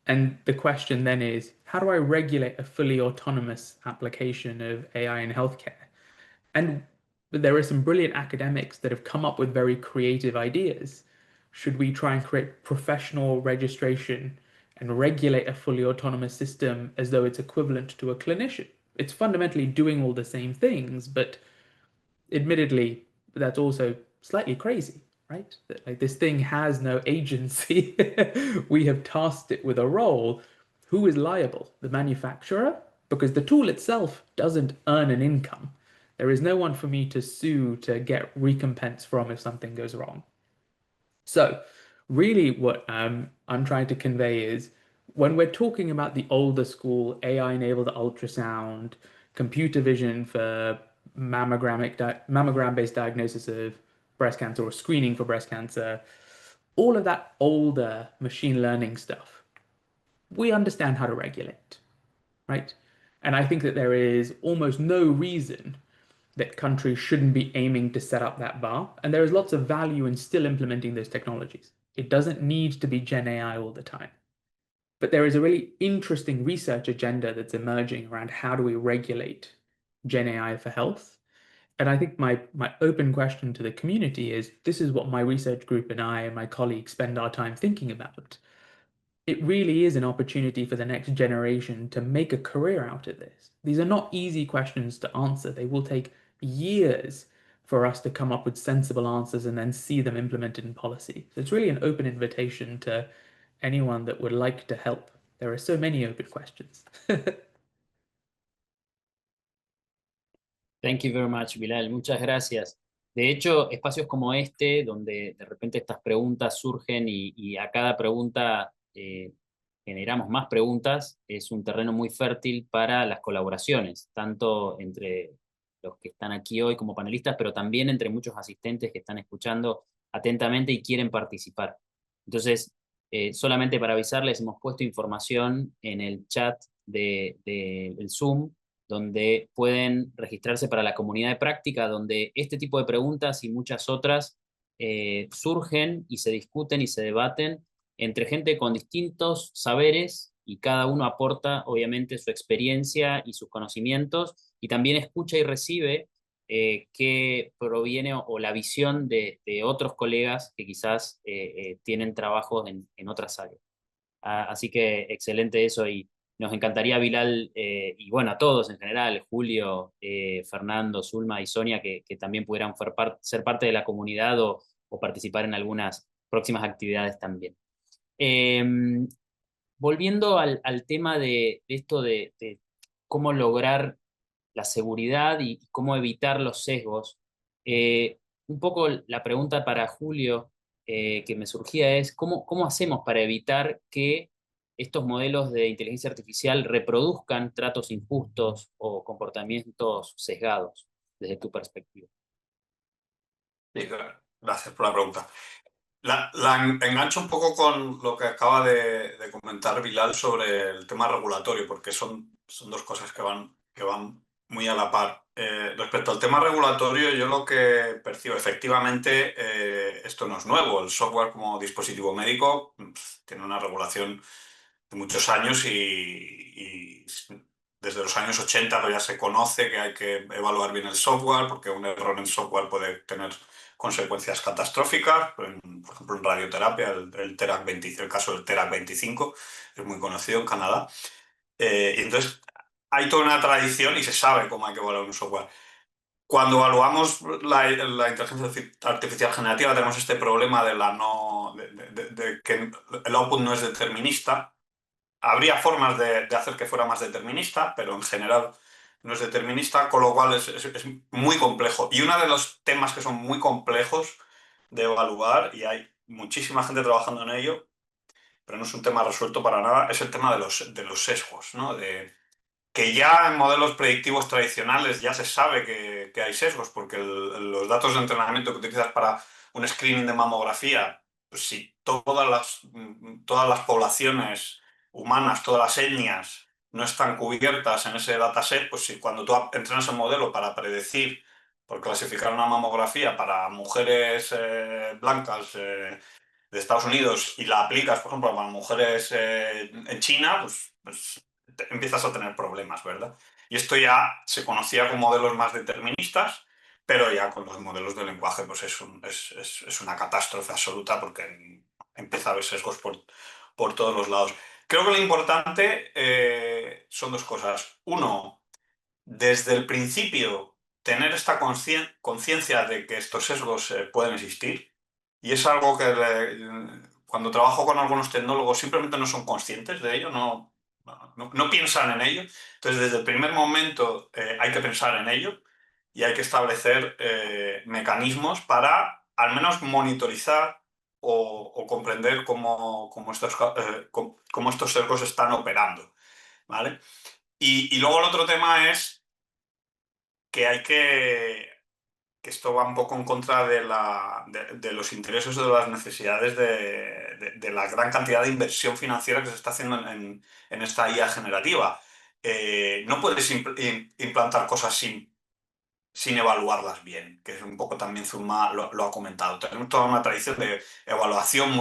And the question then is, how do I regulate a fully autonomous application of AI in healthcare? And there are some brilliant academics that have come up with very creative ideas. Should we try and create professional registration and regulate a fully autonomous system as though it's equivalent to a clinician? It's fundamentally doing all the same things, but admittedly, that's also slightly crazy, right? That, like, this thing has no agency. We have tasked it with a role. Who is liable? The manufacturer? Because the tool itself doesn't earn an income. There is no one for me to sue to get recompense from if something goes wrong. So really what I'm trying to convey is when we're talking about the older school AI-enabled ultrasound, computer vision for mammogram-based diagnosis of breast cancer or screening for breast cancer, all of that older machine learning stuff, we understand how to regulate, right? And I think that there is almost no reason that countries shouldn't be aiming to set up that bar. And there is lots of value in still implementing those technologies. It doesn't need to be Gen AI all the time. But there is a really interesting research agenda that's emerging around how do we regulate Gen AI for health. And I think my open question to the community is, this is what my research group and I and my colleagues spend our time thinking about. It really is an opportunity for the next generation to make a career out of this. These are not easy questions to answer. They will take years for us to come up with sensible answers and then see them implemented in policy. So it's really an open invitation to anyone that would like to help. There are so many open questions. Thank you very much, Bilal. Muchas gracias. De hecho, espacios como este, donde de repente estas preguntas surgen y a cada pregunta generamos más preguntas, es un terreno muy fértil para las colaboraciones, tanto entre los que están aquí hoy como panelistas, pero también entre muchos asistentes que están escuchando atentamente y quieren participar. Entonces, solamente para avisarles, hemos puesto información en el chat del Zoom, donde pueden registrarse para la comunidad de práctica, donde este tipo de preguntas y muchas otras surgen y se discuten y se debaten entre gente con distintos saberes y cada uno aporta obviamente su experiencia y sus conocimientos y también escucha y recibe que proviene o la visión de otros colegas que quizás tienen trabajos en otras áreas. Así que excelente eso y nos encantaría, Bilal, y bueno, a todos en general, Julio, Fernando, Zulma y Sonia, que también pudieran ser parte de la comunidad o participar en algunas próximas actividades también. Volviendo al tema de esto de cómo lograr la seguridad y cómo evitar los sesgos, un poco la pregunta para Julio que me surgía es, ¿cómo hacemos para evitar que estos modelos de inteligencia artificial reproduzcan tratos injustos o comportamientos sesgados desde tu perspectiva? Sí, gracias por la pregunta. La engancho un poco con lo que acaba de comentar Bilal sobre el tema regulatorio, porque son dos cosas que van muy a la par. Respecto al tema regulatorio, yo lo que percibo, efectivamente, esto no es nuevo. El software como dispositivo médico tiene una regulación de muchos años y desde los años 80 pues ya se conoce que hay que evaluar bien el software, porque un error en el software puede tener consecuencias catastróficas. Por ejemplo, en radioterapia, el caso del TERAC 25 es muy conocido en Canadá. Y entonces hay toda una tradición y se sabe cómo hay que evaluar un software. Cuando evaluamos la inteligencia artificial generativa tenemos este problema de que el output no es determinista. Habría formas de hacer que fuera más determinista, pero en general no es determinista, con lo cual es muy complejo. Y uno de los temas que son muy complejos de evaluar, y hay muchísima gente trabajando en ello, pero no es un tema resuelto para nada, es el tema de los sesgos, ¿no? Que ya en modelos predictivos tradicionales ya se sabe que hay sesgos, porque los datos de entrenamiento que utilizas para un screening de mamografía, pues si todas las poblaciones humanas, todas las etnias no están cubiertas en ese dataset, pues si cuando tú entrenas el modelo para predecir, por clasificar una mamografía para mujeres blancas de Estados Unidos y la aplicas, por ejemplo, para mujeres en China, pues empiezas a tener problemas, ¿verdad? Y esto ya se conocía con modelos más deterministas, pero ya con los modelos de lenguaje pues es una catástrofe absoluta porque empieza a haber sesgos por todos los lados. Creo que lo importante son dos cosas. Uno, desde el principio, tener esta conciencia de que estos sesgos pueden existir. Y es algo que cuando trabajo con algunos tecnólogos simplemente no son conscientes de ello, no piensan en ello. Entonces, desde el primer momento hay que pensar en ello y hay que establecer mecanismos para al menos monitorizar o comprender cómo estos sesgos están operando, ¿vale? Y luego el otro tema es que que esto va un poco en contra de los intereses o de las necesidades de la gran cantidad de inversión financiera que se está haciendo en esta IA generativa. No puedes implantar cosas sin evaluarlas bien, que es un poco también Zulma lo ha comentado. Tenemos toda una tradición de evaluación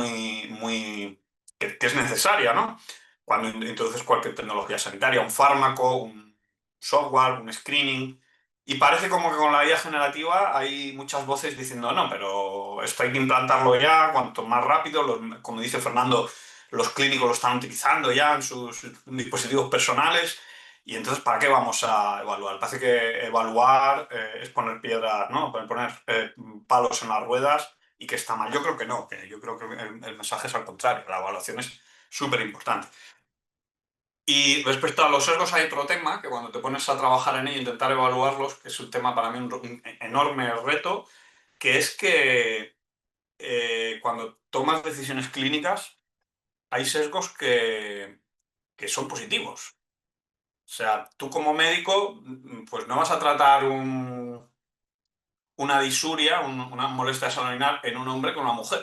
que es necesaria, ¿no? Cuando introduces cualquier tecnología sanitaria, un fármaco, un software, un screening, Y parece como que con la IA generativa hay muchas voces diciendo, no, pero esto hay que implantarlo ya, cuanto más rápido, como dice Fernando, los clínicos lo están utilizando ya en sus dispositivos personales, y entonces, ¿para qué vamos a evaluar? Parece que evaluar es poner piedras, ¿no? Poner palos en las ruedas y que está mal. Yo creo que no, que yo creo que el mensaje es al contrario, la evaluación es súper importante. Y respecto a los sesgos hay otro tema, que cuando te pones a trabajar en ello e intentar evaluarlos, que es un tema para mí un enorme reto, que es que cuando tomas decisiones clínicas hay sesgos que son positivos. O sea, tú como médico, pues no vas a tratar una disuria, una molestia salarial en un hombre con una mujer.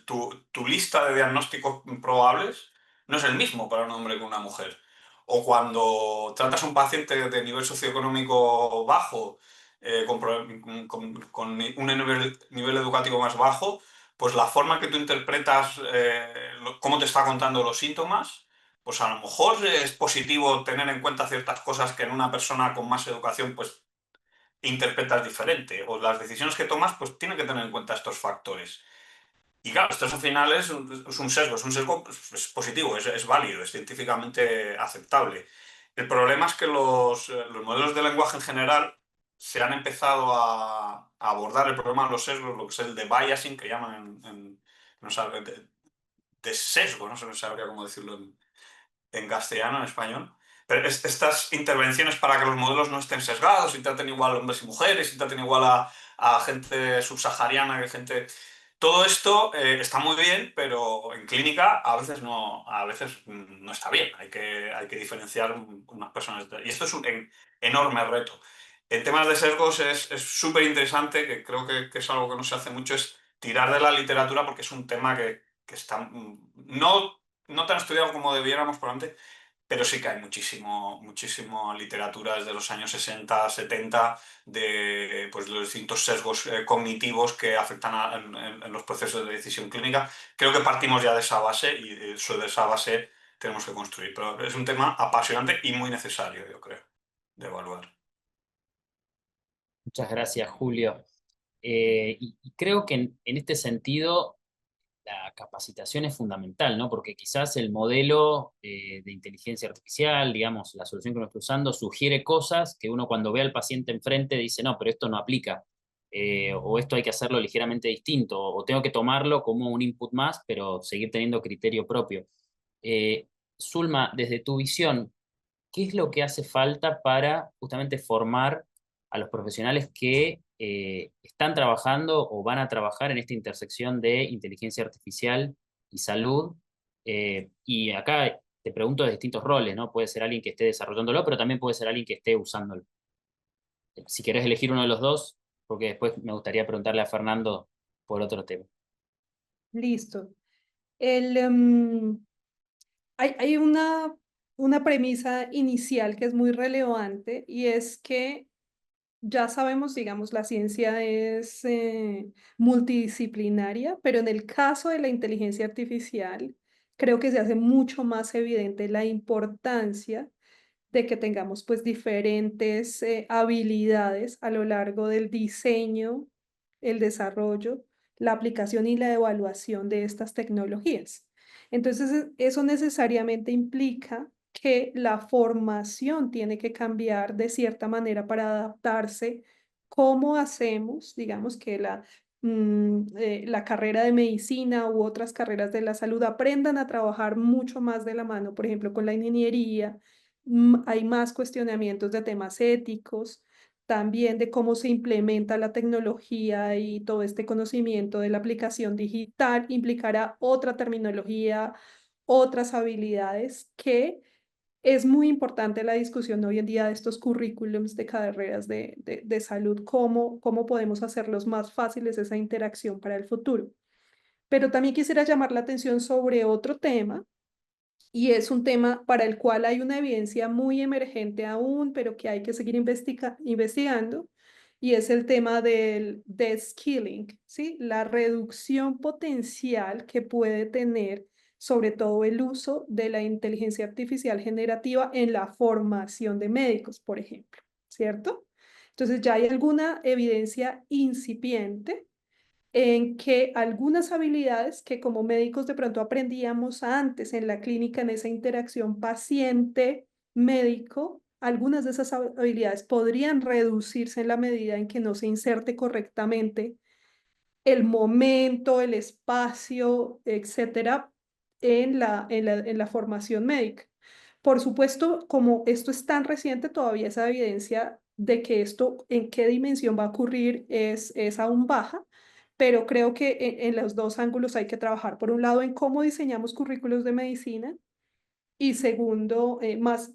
Tu lista de diagnósticos probables no es el mismo para un hombre que una mujer. O cuando tratas a un paciente de nivel socioeconómico bajo, con un nivel educativo más bajo, pues la forma que tú interpretas cómo te está contando los síntomas, pues a lo mejor es positivo tener en cuenta ciertas cosas que en una persona con más educación, pues interpretas diferente, o las decisiones que tomas pues tienen que tener en cuenta estos factores. Y claro, esto al final es un sesgo pues, es positivo, es válido, es científicamente aceptable. El problema es que los modelos de lenguaje en general se han empezado a abordar el problema de los sesgos, lo que es el de biasing, que llaman no sabe, de sesgo, no sé, no sabría cómo decirlo en castellano, en español. Pero estas intervenciones para que los modelos no estén sesgados y traten igual a hombres y mujeres y traten igual a gente subsahariana que gente... Todo esto está muy bien, pero en clínica a veces no está bien. Hay que diferenciar unas personas. Y esto es un enorme reto. En temas de sesgos es súper interesante, que creo que es algo que no se hace mucho, es tirar de la literatura porque es un tema que está no tan estudiado como debiéramos probablemente, pero sí que hay muchísimo literatura desde los años 60, 70 de pues, los distintos sesgos cognitivos que afectan en los procesos de decisión clínica. Creo que partimos ya de esa base y sobre esa base tenemos que construir. Pero es un tema apasionante y muy necesario, yo creo, de evaluar. Muchas gracias, Julio. Y creo que en este sentido la capacitación es fundamental, ¿no? Porque quizás el modelo de inteligencia artificial, digamos, la solución que uno está usando, sugiere cosas que uno cuando ve al paciente enfrente dice, no, pero esto no aplica, o esto hay que hacerlo ligeramente distinto, o tengo que tomarlo como un input más, pero seguir teniendo criterio propio. Zulma, desde tu visión, ¿qué es lo que hace falta para justamente formar a los profesionales que están trabajando o van a trabajar en esta intersección de inteligencia artificial y salud? Y acá te pregunto de distintos roles, ¿no? Puede ser alguien que esté desarrollándolo, pero también puede ser alguien que esté usándolo. Si querés elegir uno de los dos, porque después me gustaría preguntarle a Fernando por otro tema. Listo. Hay una premisa inicial que es muy relevante y es que ya sabemos, digamos, la ciencia es multidisciplinaria, pero en el caso de la inteligencia artificial, creo que se hace mucho más evidente la importancia de que tengamos pues diferentes habilidades a lo largo del diseño, el desarrollo, la aplicación y la evaluación de estas tecnologías. Entonces, eso necesariamente implica que la formación tiene que cambiar de cierta manera para adaptarse. ¿Cómo hacemos, digamos, que la carrera de medicina u otras carreras de la salud aprendan a trabajar mucho más de la mano, por ejemplo, con la ingeniería? Hay más cuestionamientos de temas éticos, también de cómo se implementa la tecnología y todo este conocimiento de la aplicación digital implicará otra terminología, otras habilidades que es muy importante la discusión hoy en día de estos currículums de carreras de salud, cómo podemos hacerlos más fáciles esa interacción para el futuro. Pero también quisiera llamar la atención sobre otro tema y es un tema para el cual hay una evidencia muy emergente aún, pero que hay que seguir investigando, y es el tema del de-skilling, ¿sí? La reducción potencial que puede tener sobre todo el uso de la inteligencia artificial generativa en la formación de médicos, por ejemplo, ¿cierto? Entonces ya hay alguna evidencia incipiente en que algunas habilidades que como médicos de pronto aprendíamos antes en la clínica, en esa interacción paciente-médico, algunas de esas habilidades podrían reducirse en la medida en que no se inserte correctamente el momento, el espacio, etcétera, en la formación médica. Por supuesto, como esto es tan reciente, todavía esa evidencia de que esto en qué dimensión va a ocurrir es aún baja, pero creo que en los dos ángulos hay que trabajar. Por un lado, en cómo diseñamos currículos de medicina y segundo,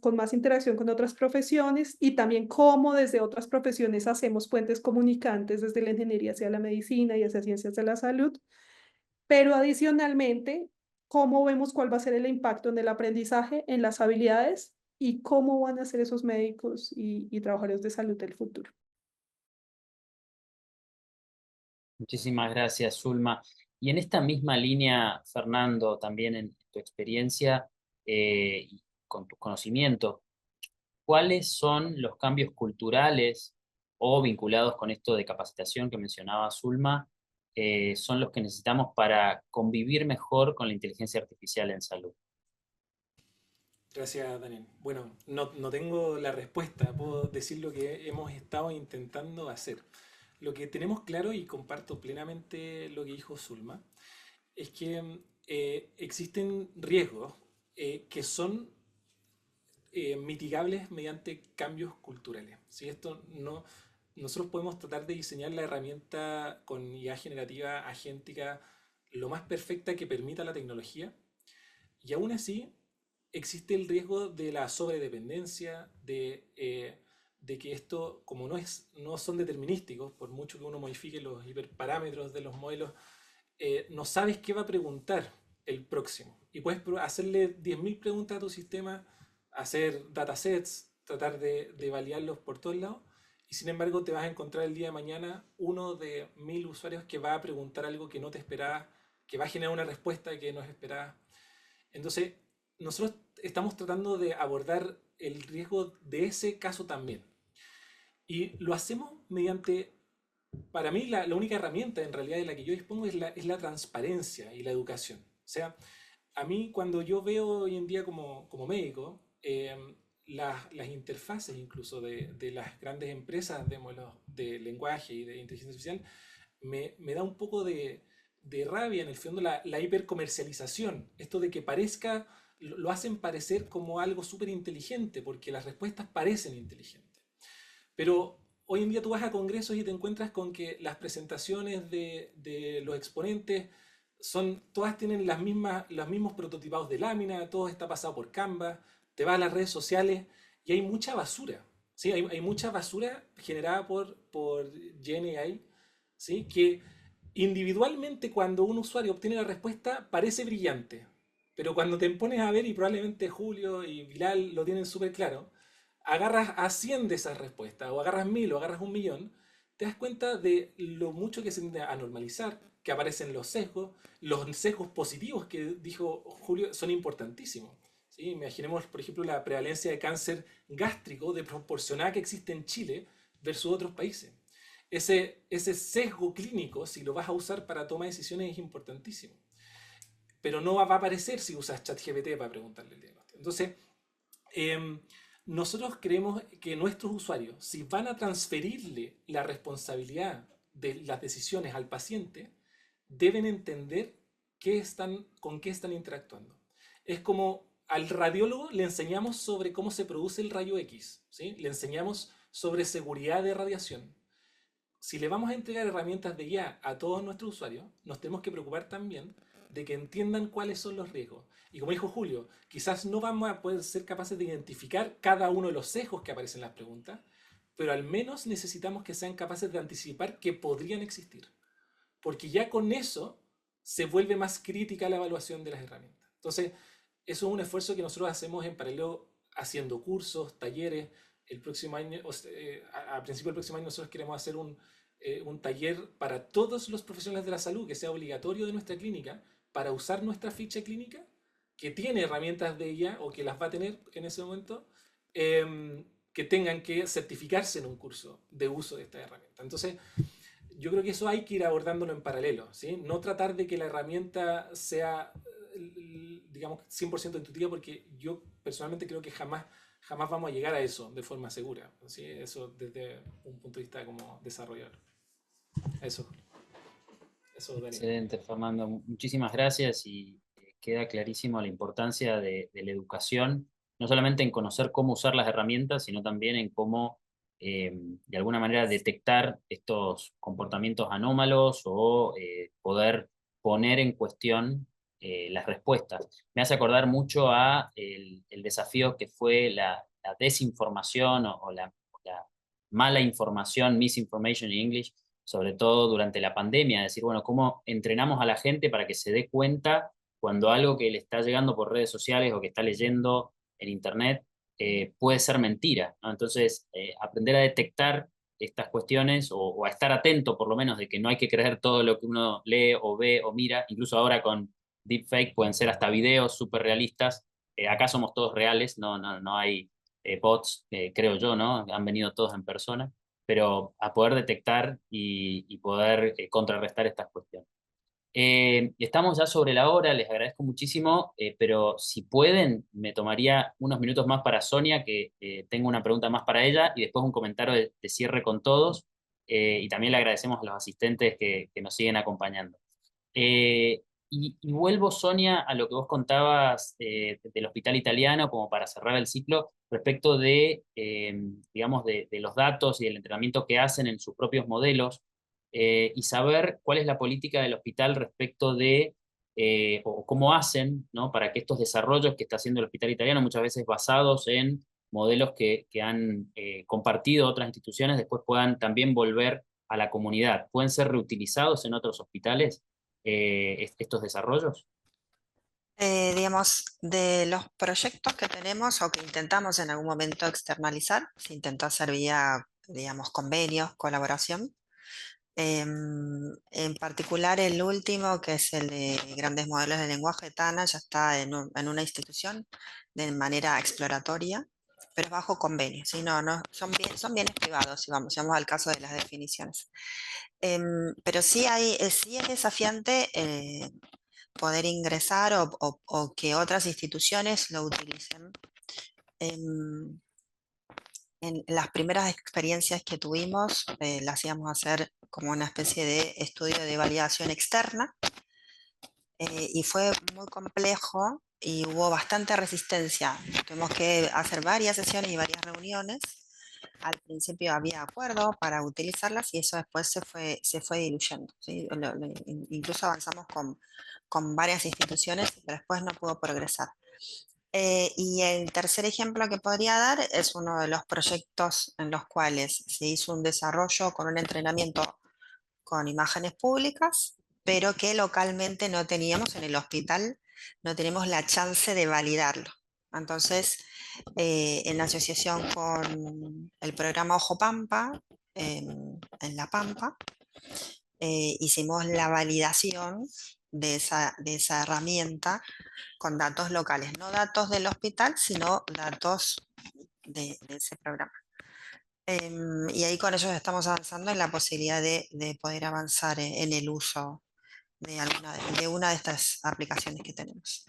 con más interacción con otras profesiones y también cómo desde otras profesiones hacemos puentes comunicantes desde la ingeniería hacia la medicina y hacia ciencias de la salud, pero adicionalmente, cómo vemos cuál va a ser el impacto en el aprendizaje, en las habilidades y cómo van a ser esos médicos y trabajadores de salud del futuro. Muchísimas gracias, Zulma. Y en esta misma línea, Fernando, también en tu experiencia y con tus conocimientos, ¿cuáles son los cambios culturales o vinculados con esto de capacitación que mencionaba Zulma, son los que necesitamos para convivir mejor con la inteligencia artificial en salud? Gracias, Daniel. Bueno, no tengo la respuesta, puedo decir lo que hemos estado intentando hacer. Lo que tenemos claro, y comparto plenamente lo que dijo Zulma, es que existen riesgos que son mitigables mediante cambios culturales. Si esto no, nosotros podemos tratar de diseñar la herramienta con IA generativa agéntica lo más perfecta que permita la tecnología, y aún así existe el riesgo de la sobredependencia, de que esto, como no son determinísticos, por mucho que uno modifique los hiperparámetros de los modelos, no sabes qué va a preguntar el próximo. Y puedes hacerle 10.000 preguntas a tu sistema, hacer datasets, tratar de validarlos por todos lados, y sin embargo te vas a encontrar el día de mañana uno de 1.000 usuarios que va a preguntar algo que no te esperabas, que va a generar una respuesta que no esperabas. Entonces, nosotros estamos tratando de abordar el riesgo de ese caso también. Y lo hacemos mediante, para mí, la única herramienta en realidad de la que yo dispongo es la transparencia y la educación. O sea, a mí cuando yo veo hoy en día como médico, las interfaces incluso de las grandes empresas de lenguaje y de inteligencia artificial, me da un poco de rabia en el fondo la hipercomercialización. Esto de que parezca, lo hacen parecer como algo súper inteligente, porque las respuestas parecen inteligentes. Pero hoy en día tú vas a congresos y te encuentras con que las presentaciones de los exponentes todas tienen los mismos prototipados de lámina, todo está pasado por Canva, te vas a las redes sociales y hay mucha basura. ¿Sí? Hay mucha basura generada por GenAI, ¿sí? Que individualmente cuando un usuario obtiene la respuesta parece brillante, pero cuando te pones a ver, y probablemente Julio y Bilal lo tienen súper claro, agarras a 100 de esas respuestas, o agarras 1.000 o agarras 1.000.000, te das cuenta de lo mucho que se tiende a normalizar, que aparecen los sesgos positivos que dijo Julio son importantísimos. ¿Sí? Imaginemos, por ejemplo, la prevalencia de cáncer gástrico desproporcionada que existe en Chile versus otros países. Ese sesgo clínico, si lo vas a usar para toma de decisiones, es importantísimo. Pero no va a aparecer si usas ChatGPT para preguntarle el diagnóstico. Entonces, nosotros creemos que nuestros usuarios, si van a transferirle la responsabilidad de las decisiones al paciente, deben entender con qué están interactuando. Es como al radiólogo le enseñamos sobre cómo se produce el rayo X, ¿sí? Le enseñamos sobre seguridad de radiación. Si le vamos a entregar herramientas de guía a todos nuestros usuarios, nos tenemos que preocupar también de que entiendan cuáles son los riesgos. Y como dijo Julio, quizás no vamos a poder ser capaces de identificar cada uno de los sesgos que aparecen en las preguntas, pero al menos necesitamos que sean capaces de anticipar que podrían existir. Porque ya con eso se vuelve más crítica la evaluación de las herramientas. Entonces, eso es un esfuerzo que nosotros hacemos en paralelo haciendo cursos, talleres. El próximo año, a principio del próximo año, nosotros queremos hacer un taller para todos los profesionales de la salud que sea obligatorio de nuestra clínica para usar nuestra ficha clínica, que tiene herramientas de ella o que las va a tener en ese momento, que tengan que certificarse en un curso de uso de esta herramienta. Entonces, yo creo que eso hay que ir abordándolo en paralelo, ¿sí? No tratar de que la herramienta sea, digamos, 100% intuitiva, porque yo personalmente creo que jamás vamos a llegar a eso de forma segura, ¿sí? Eso desde un punto de vista como desarrollador. Eso, Daniel. Excelente, Fernando. Muchísimas gracias y queda clarísimo la importancia de la educación, no solamente en conocer cómo usar las herramientas, sino también en cómo, de alguna manera, detectar estos comportamientos anómalos o poder poner en cuestión las respuestas. Me hace acordar mucho a el desafío que fue la desinformación o la mala información, misinformation en English, sobre todo durante la pandemia, decir, bueno, ¿cómo entrenamos a la gente para que se dé cuenta cuando algo que le está llegando por redes sociales o que está leyendo en Internet puede ser mentira, ¿no? Entonces, aprender a detectar estas cuestiones o a estar atento por lo menos de que no hay que creer todo lo que uno lee o ve o mira, incluso ahora con deepfake pueden ser hasta videos súper realistas. Acá somos todos reales, no hay bots, creo yo, ¿no? Han venido todos en persona, pero a poder detectar y poder contrarrestar estas cuestiones. Estamos ya sobre la hora, les agradezco muchísimo, pero si pueden, me tomaría unos minutos más para Sonia, que tengo una pregunta más para ella, y después un comentario de cierre con todos, y también le agradecemos a los asistentes que nos siguen acompañando. Y vuelvo, Sonia, a lo que vos contabas del hospital italiano, como para cerrar el ciclo, respecto de, digamos, de los datos y del entrenamiento que hacen en sus propios modelos, y saber cuál es la política del hospital respecto de, o cómo hacen, ¿no? Para que estos desarrollos que está haciendo el hospital italiano, muchas veces basados en modelos que han compartido otras instituciones, después puedan también volver a la comunidad. ¿Pueden ser reutilizados en otros hospitales estos desarrollos? Digamos, de los proyectos que tenemos o que intentamos en algún momento externalizar, se intentó hacer vía, digamos, convenios, colaboración. En particular el último, que es el de grandes modelos de lenguaje, TANA, ya está en una institución de manera exploratoria, pero es bajo convenio, ¿sí? No, son bienes privados, si vamos al caso de las definiciones. Pero sí es desafiante poder ingresar o que otras instituciones lo utilicen. En las primeras experiencias que tuvimos, las íbamos a hacer como una especie de estudio de validación externa, y fue muy complejo y hubo bastante resistencia. Tuvimos que hacer varias sesiones y varias reuniones. Al principio había acuerdo para utilizarlas y eso después se fue diluyendo, ¿sí? Incluso avanzamos con varias instituciones, pero después no pudo progresar. Y el tercer ejemplo que podría dar es uno de los proyectos en los cuales se hizo un desarrollo con un entrenamiento con imágenes públicas, pero que localmente no teníamos en el hospital, no tenemos la chance de validarlo. Entonces, en asociación con el programa Ojo Pampa, en La Pampa, hicimos la validación de esa herramienta con datos locales, no datos del hospital, sino datos de ese programa. Y ahí con ellos estamos avanzando en la posibilidad de poder avanzar en el uso de una de estas aplicaciones que tenemos.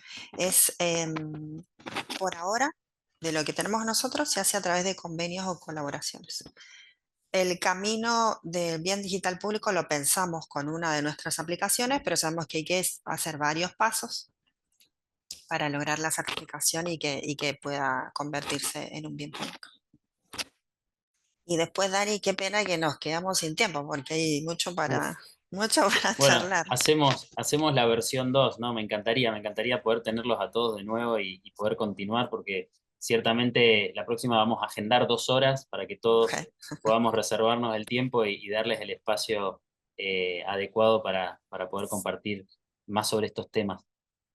Por ahora, de lo que tenemos nosotros, se hace a través de convenios o colaboraciones. El camino del bien digital público lo pensamos con una de nuestras aplicaciones, pero sabemos que hay que hacer varios pasos para lograr la certificación y que pueda convertirse en un bien público. Y después, Dani, qué pena que nos quedamos sin tiempo, porque hay mucho para Bueno, charlar. hacemos la versión 2, ¿no? Me encantaría poder tenerlos a todos de nuevo y poder continuar, porque ciertamente la próxima vamos a agendar 2 horas para que todos Ok. podamos reservarnos el tiempo y darles el espacio adecuado para poder compartir más sobre estos temas.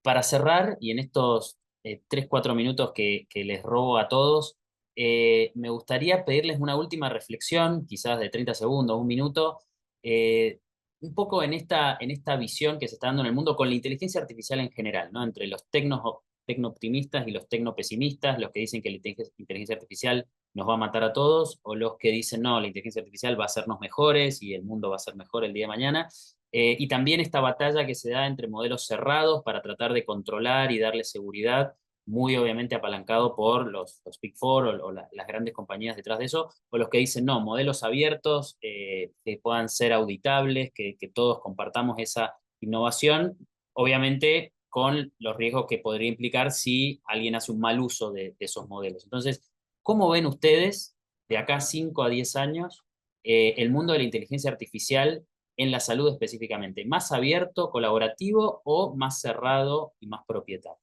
Para cerrar, y en estos 3-4 minutos que les robo a todos, me gustaría pedirles una última reflexión, quizás de 30 segundos, un minuto, un poco en esta visión que se está dando en el mundo con la inteligencia artificial en general, ¿no? Entre los tecno-optimistas y los tecno-pesimistas, los que dicen que la inteligencia artificial nos va a matar a todos, o los que dicen, no, la inteligencia artificial va a hacernos mejores y el mundo va a ser mejor el día de mañana. Y también esta batalla que se da entre modelos cerrados para tratar de controlar y darle seguridad, muy obviamente apalancado por los Big Four o las grandes compañías detrás de eso, o los que dicen, no, modelos abiertos que puedan ser auditables, que todos compartamos esa innovación, obviamente con los riesgos que podría implicar si alguien hace un mal uso de esos modelos. Entonces, ¿cómo ven ustedes de acá 5 a 10 años el mundo de la inteligencia artificial en la salud específicamente? ¿Más abierto, colaborativo o más cerrado y más propietario?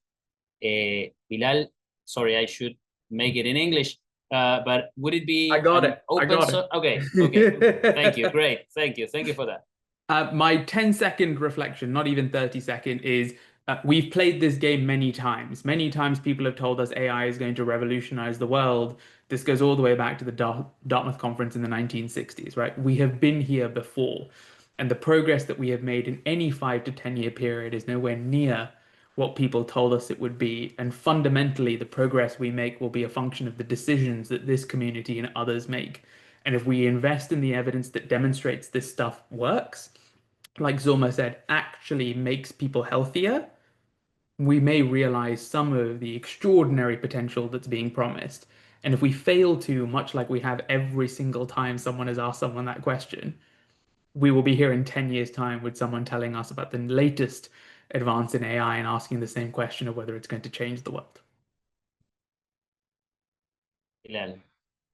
Bilal, sorry, I should make it in English, but would it be I got it. open source? Okay, thank you, great, thank you for that. My 10-second reflection, not even 30-second, is we've played this game many times. Many times people have told us AI is going to revolutionize the world. This goes all the way back to the Dartmouth conference in the 1960s, right? We have been here before. And the progress that we have made in any 5 to 10 year period is nowhere near what people told us it would be. And fundamentally, the progress we make will be a function of the decisions that this community and others make. And if we invest in the evidence that demonstrates this stuff works, like Zulma said, actually makes people healthier, we may realize some of the extraordinary potential that's being promised. And if we fail to, much like we have every single time someone has asked someone that question, we will be here in 10 years' time with someone telling us about the latest advance in AI and asking the same question of whether it's going to change the world.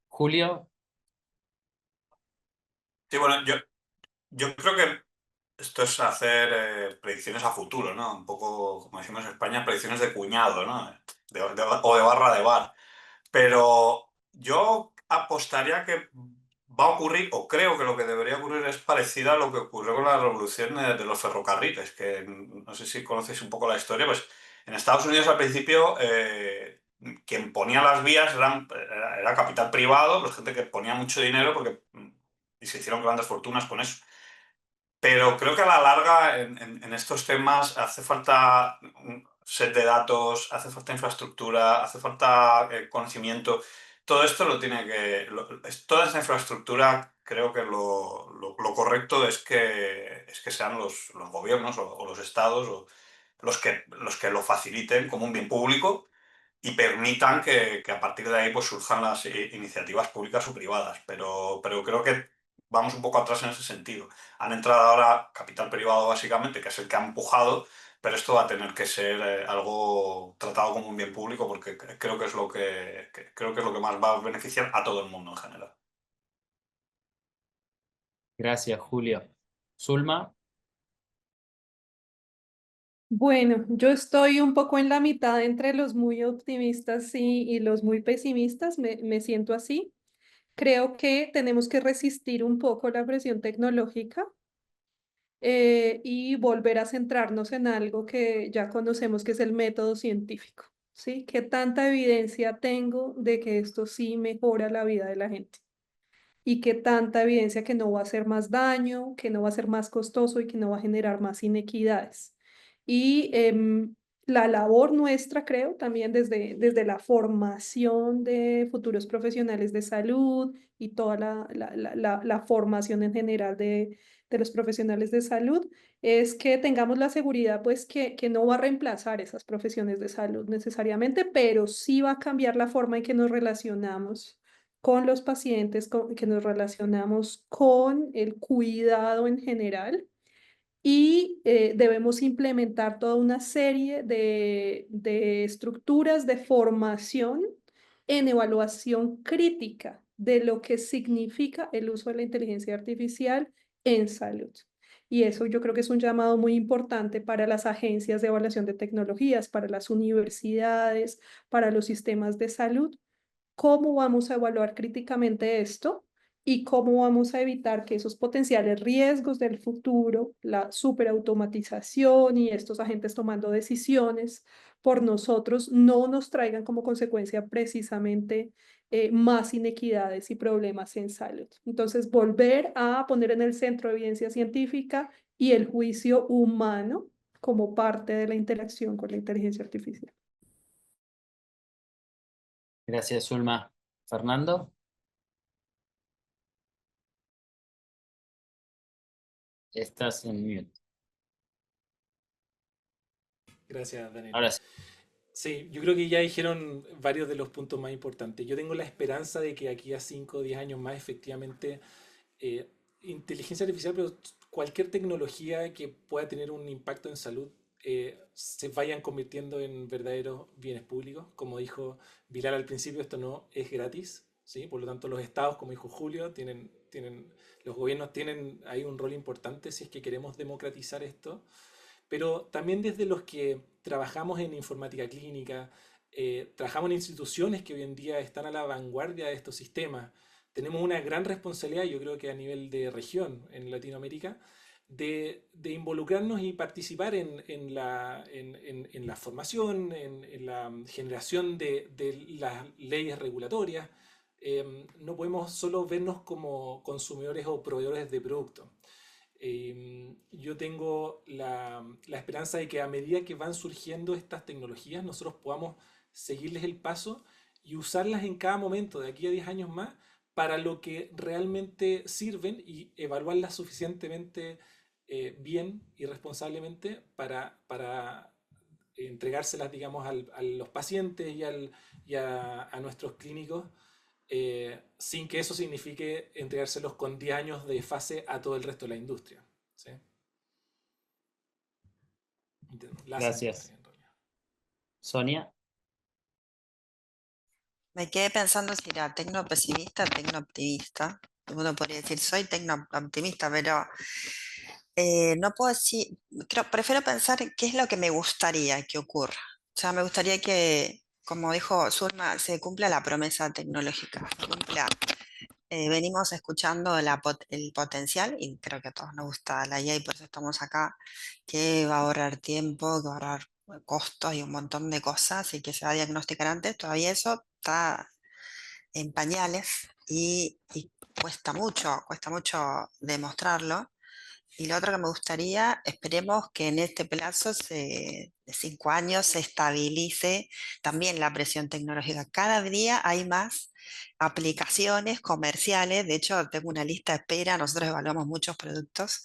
Julio. Sí, bueno, yo creo que esto es hacer predicciones a futuro, ¿no? Un poco, como decimos en España, predicciones de cuñado, ¿no? O de barra de bar. Pero yo apostaría que va a ocurrir, o creo que lo que debería ocurrir es parecido a lo que ocurrió con la revolución de los ferrocarriles, que no sé si conocéis un poco la historia, pues en Estados Unidos al principio quien ponía las vías era capital privado, pues gente que ponía mucho dinero y se hicieron grandes fortunas con eso. Pero creo que a la larga en estos temas hace falta un set de datos, hace falta infraestructura, hace falta conocimiento. Todo esto toda esa infraestructura, creo que lo correcto es que sean los gobiernos o los estados los que lo faciliten como un bien público y permitan que a partir de ahí pues surjan las iniciativas públicas o privadas. Pero creo que vamos un poco atrás en ese sentido. Han entrado ahora capital privado básicamente, que es el que ha empujado, pero esto va a tener que ser algo tratado como un bien público porque creo que es creo que es lo que más va a beneficiar a todo el mundo en general. Gracias, Julio. Zulma. Bueno, yo estoy un poco en la mitad entre los muy optimistas y los muy pesimistas, me siento así. Creo que tenemos que resistir un poco la presión tecnológica y volver a centrarnos en algo que ya conocemos que es el método científico, ¿sí? ¿Qué tanta evidencia tengo de que esto sí mejora la vida de la gente? Y qué tanta evidencia que no va a hacer más daño, que no va a ser más costoso y que no va a generar más inequidades. Y la labor nuestra, creo, también desde la formación de futuros profesionales de salud y toda la formación en general de los profesionales de salud, es que tengamos la seguridad, pues, que no va a reemplazar esas profesiones de salud necesariamente, pero sí va a cambiar la forma en que nos relacionamos con los pacientes, que nos relacionamos con el cuidado en general y debemos implementar toda una serie de estructuras de formación en evaluación crítica de lo que significa el uso de la inteligencia artificial en salud. Y eso yo creo que es un llamado muy importante para las agencias de evaluación de tecnologías, para las universidades, para los sistemas de salud. ¿Cómo vamos a evaluar críticamente esto? Y cómo vamos a evitar que esos potenciales riesgos del futuro, la superautomatización y estos agentes tomando decisiones por nosotros, no nos traigan como consecuencia precisamente más inequidades y problemas en salud. Entonces, volver a poner en el centro evidencia científica y el juicio humano como parte de la interacción con la inteligencia artificial. Gracias, Zulma. Fernando. Estás en mute. Gracias, Daniel. Ahora sí. Sí, yo creo que ya dijeron varios de los puntos más importantes. Yo tengo la esperanza de que aquí a 5 o 10 años más, efectivamente, eh, inteligencia artificial, pero cualquier tecnología que pueda tener un impacto en salud, se vayan convirtiendo en verdaderos bienes públicos. Como dijo Bilal al principio, esto no es gratis, ¿sí? Por lo tanto, los estados, como dijo Julio, los gobiernos tienen ahí un rol importante si es que queremos democratizar esto, pero también desde los que trabajamos en informática clínica, trabajamos en instituciones que hoy en día están a la vanguardia de estos sistemas. Tenemos una gran responsabilidad, yo creo que a nivel de región en Latinoamérica, de involucrarnos y participar en la formación, en la generación de las leyes regulatorias. No podemos solo vernos como consumidores o proveedores de productos. Yo tengo la esperanza de que a medida que van surgiendo estas tecnologías, nosotros podamos seguirles el paso y usarlas en cada momento, de aquí a 10 años más, para lo que realmente sirven y evaluarlas suficientemente bien y responsablemente para entregárselas, digamos, a los pacientes y a nuestros clínicos, sin que eso signifique entregárselos con 10 años de fase a todo el resto de la industria. ¿Sí? Gracias. Sonia. Me quedé pensando si era tecno-pesimista o tecno-optimista. Uno podría decir, soy tecno-optimista, pero no puedo decir, prefiero pensar en qué es lo que me gustaría que ocurra. O sea, me gustaría que, como dijo Zulma, se cumpla la promesa tecnológica, se cumpla. Venimos escuchando el potencial, y creo que a todos nos gusta la IA y por eso estamos acá, que va a ahorrar tiempo, que va a ahorrar costos y un montón de cosas y que se va a diagnosticar antes. Todavía eso está en pañales y cuesta mucho demostrarlo. Y lo otro que me gustaría, esperemos que en este plazo de 5 años se estabilice también la presión tecnológica. Cada día hay más aplicaciones comerciales. De hecho, tengo una lista de espera. Nosotros evaluamos muchos productos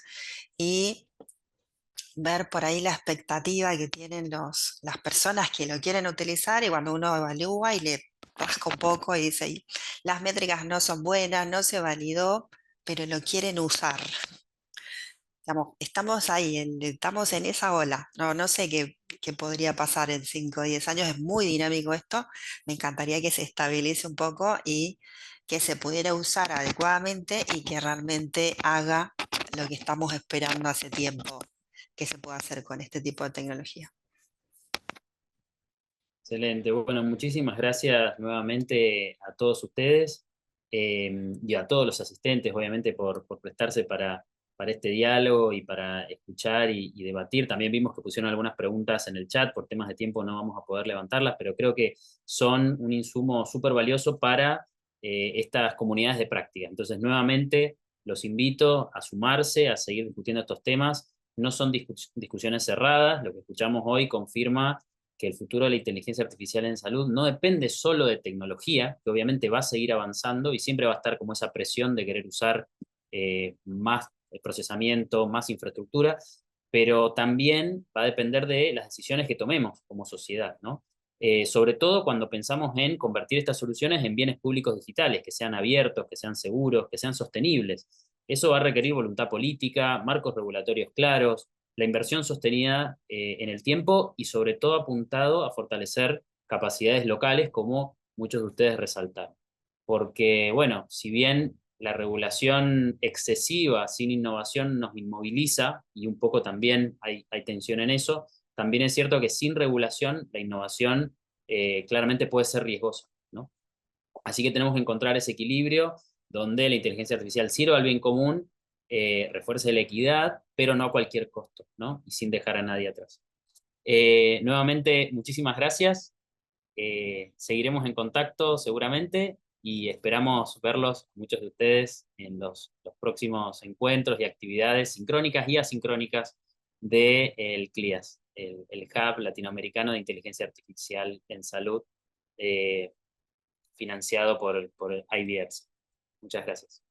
y ver por ahí la expectativa que tienen las personas que lo quieren utilizar, y cuando uno evalúa y le rasca un poco y dice, "Y las métricas no son buenas, no se validó, pero lo quieren usar". Digamos, estamos ahí, estamos en esa ola. No sé qué podría pasar en 5 o 10 años. Es muy dinámico esto. Me encantaría que se estabilice un poco y que se pudiera usar adecuadamente y que realmente haga lo que estamos esperando hace tiempo que se pueda hacer con este tipo de tecnología. Excelente. Bueno, muchísimas gracias nuevamente a todos ustedes y a todos los asistentes, obviamente, por prestarse para este diálogo y para escuchar y debatir. También vimos que pusieron algunas preguntas en el chat. Por temas de tiempo no vamos a poder levantarlas, pero creo que son un insumo súper valioso para estas comunidades de práctica. Entonces, nuevamente, los invito a sumarse, a seguir discutiendo estos temas. No son discusiones cerradas. Lo que escuchamos hoy confirma que el futuro de la inteligencia artificial en salud no depende solo de tecnología, que obviamente va a seguir avanzando y siempre va a estar como esa presión de querer usar más procesamiento, más infraestructura, pero también va a depender de las decisiones que tomemos como sociedad, ¿no? Sobre todo cuando pensamos en convertir estas soluciones en bienes públicos digitales, que sean abiertos, que sean seguros, que sean sostenibles. Eso va a requerir voluntad política, marcos regulatorios claros, la inversión sostenida en el tiempo y sobre todo apuntado a fortalecer capacidades locales, como muchos de ustedes resaltaron. Porque, bueno, si bien la regulación excesiva sin innovación nos inmoviliza, y un poco también hay tensión en eso, también es cierto que sin regulación la innovación claramente puede ser riesgosa, ¿no? Así que tenemos que encontrar ese equilibrio donde la inteligencia artificial sirva al bien común, refuerce la equidad, pero no a cualquier costo, ¿no? Y sin dejar a nadie atrás. Nuevamente, muchísimas gracias. Seguiremos en contacto seguramente y esperamos verlos, muchos de ustedes, en los próximos encuentros y actividades sincrónicas y asincrónicas del CLIAS, el Hub Latinoamericano de Inteligencia Artificial en Salud. financiado por IBX. Muchas gracias.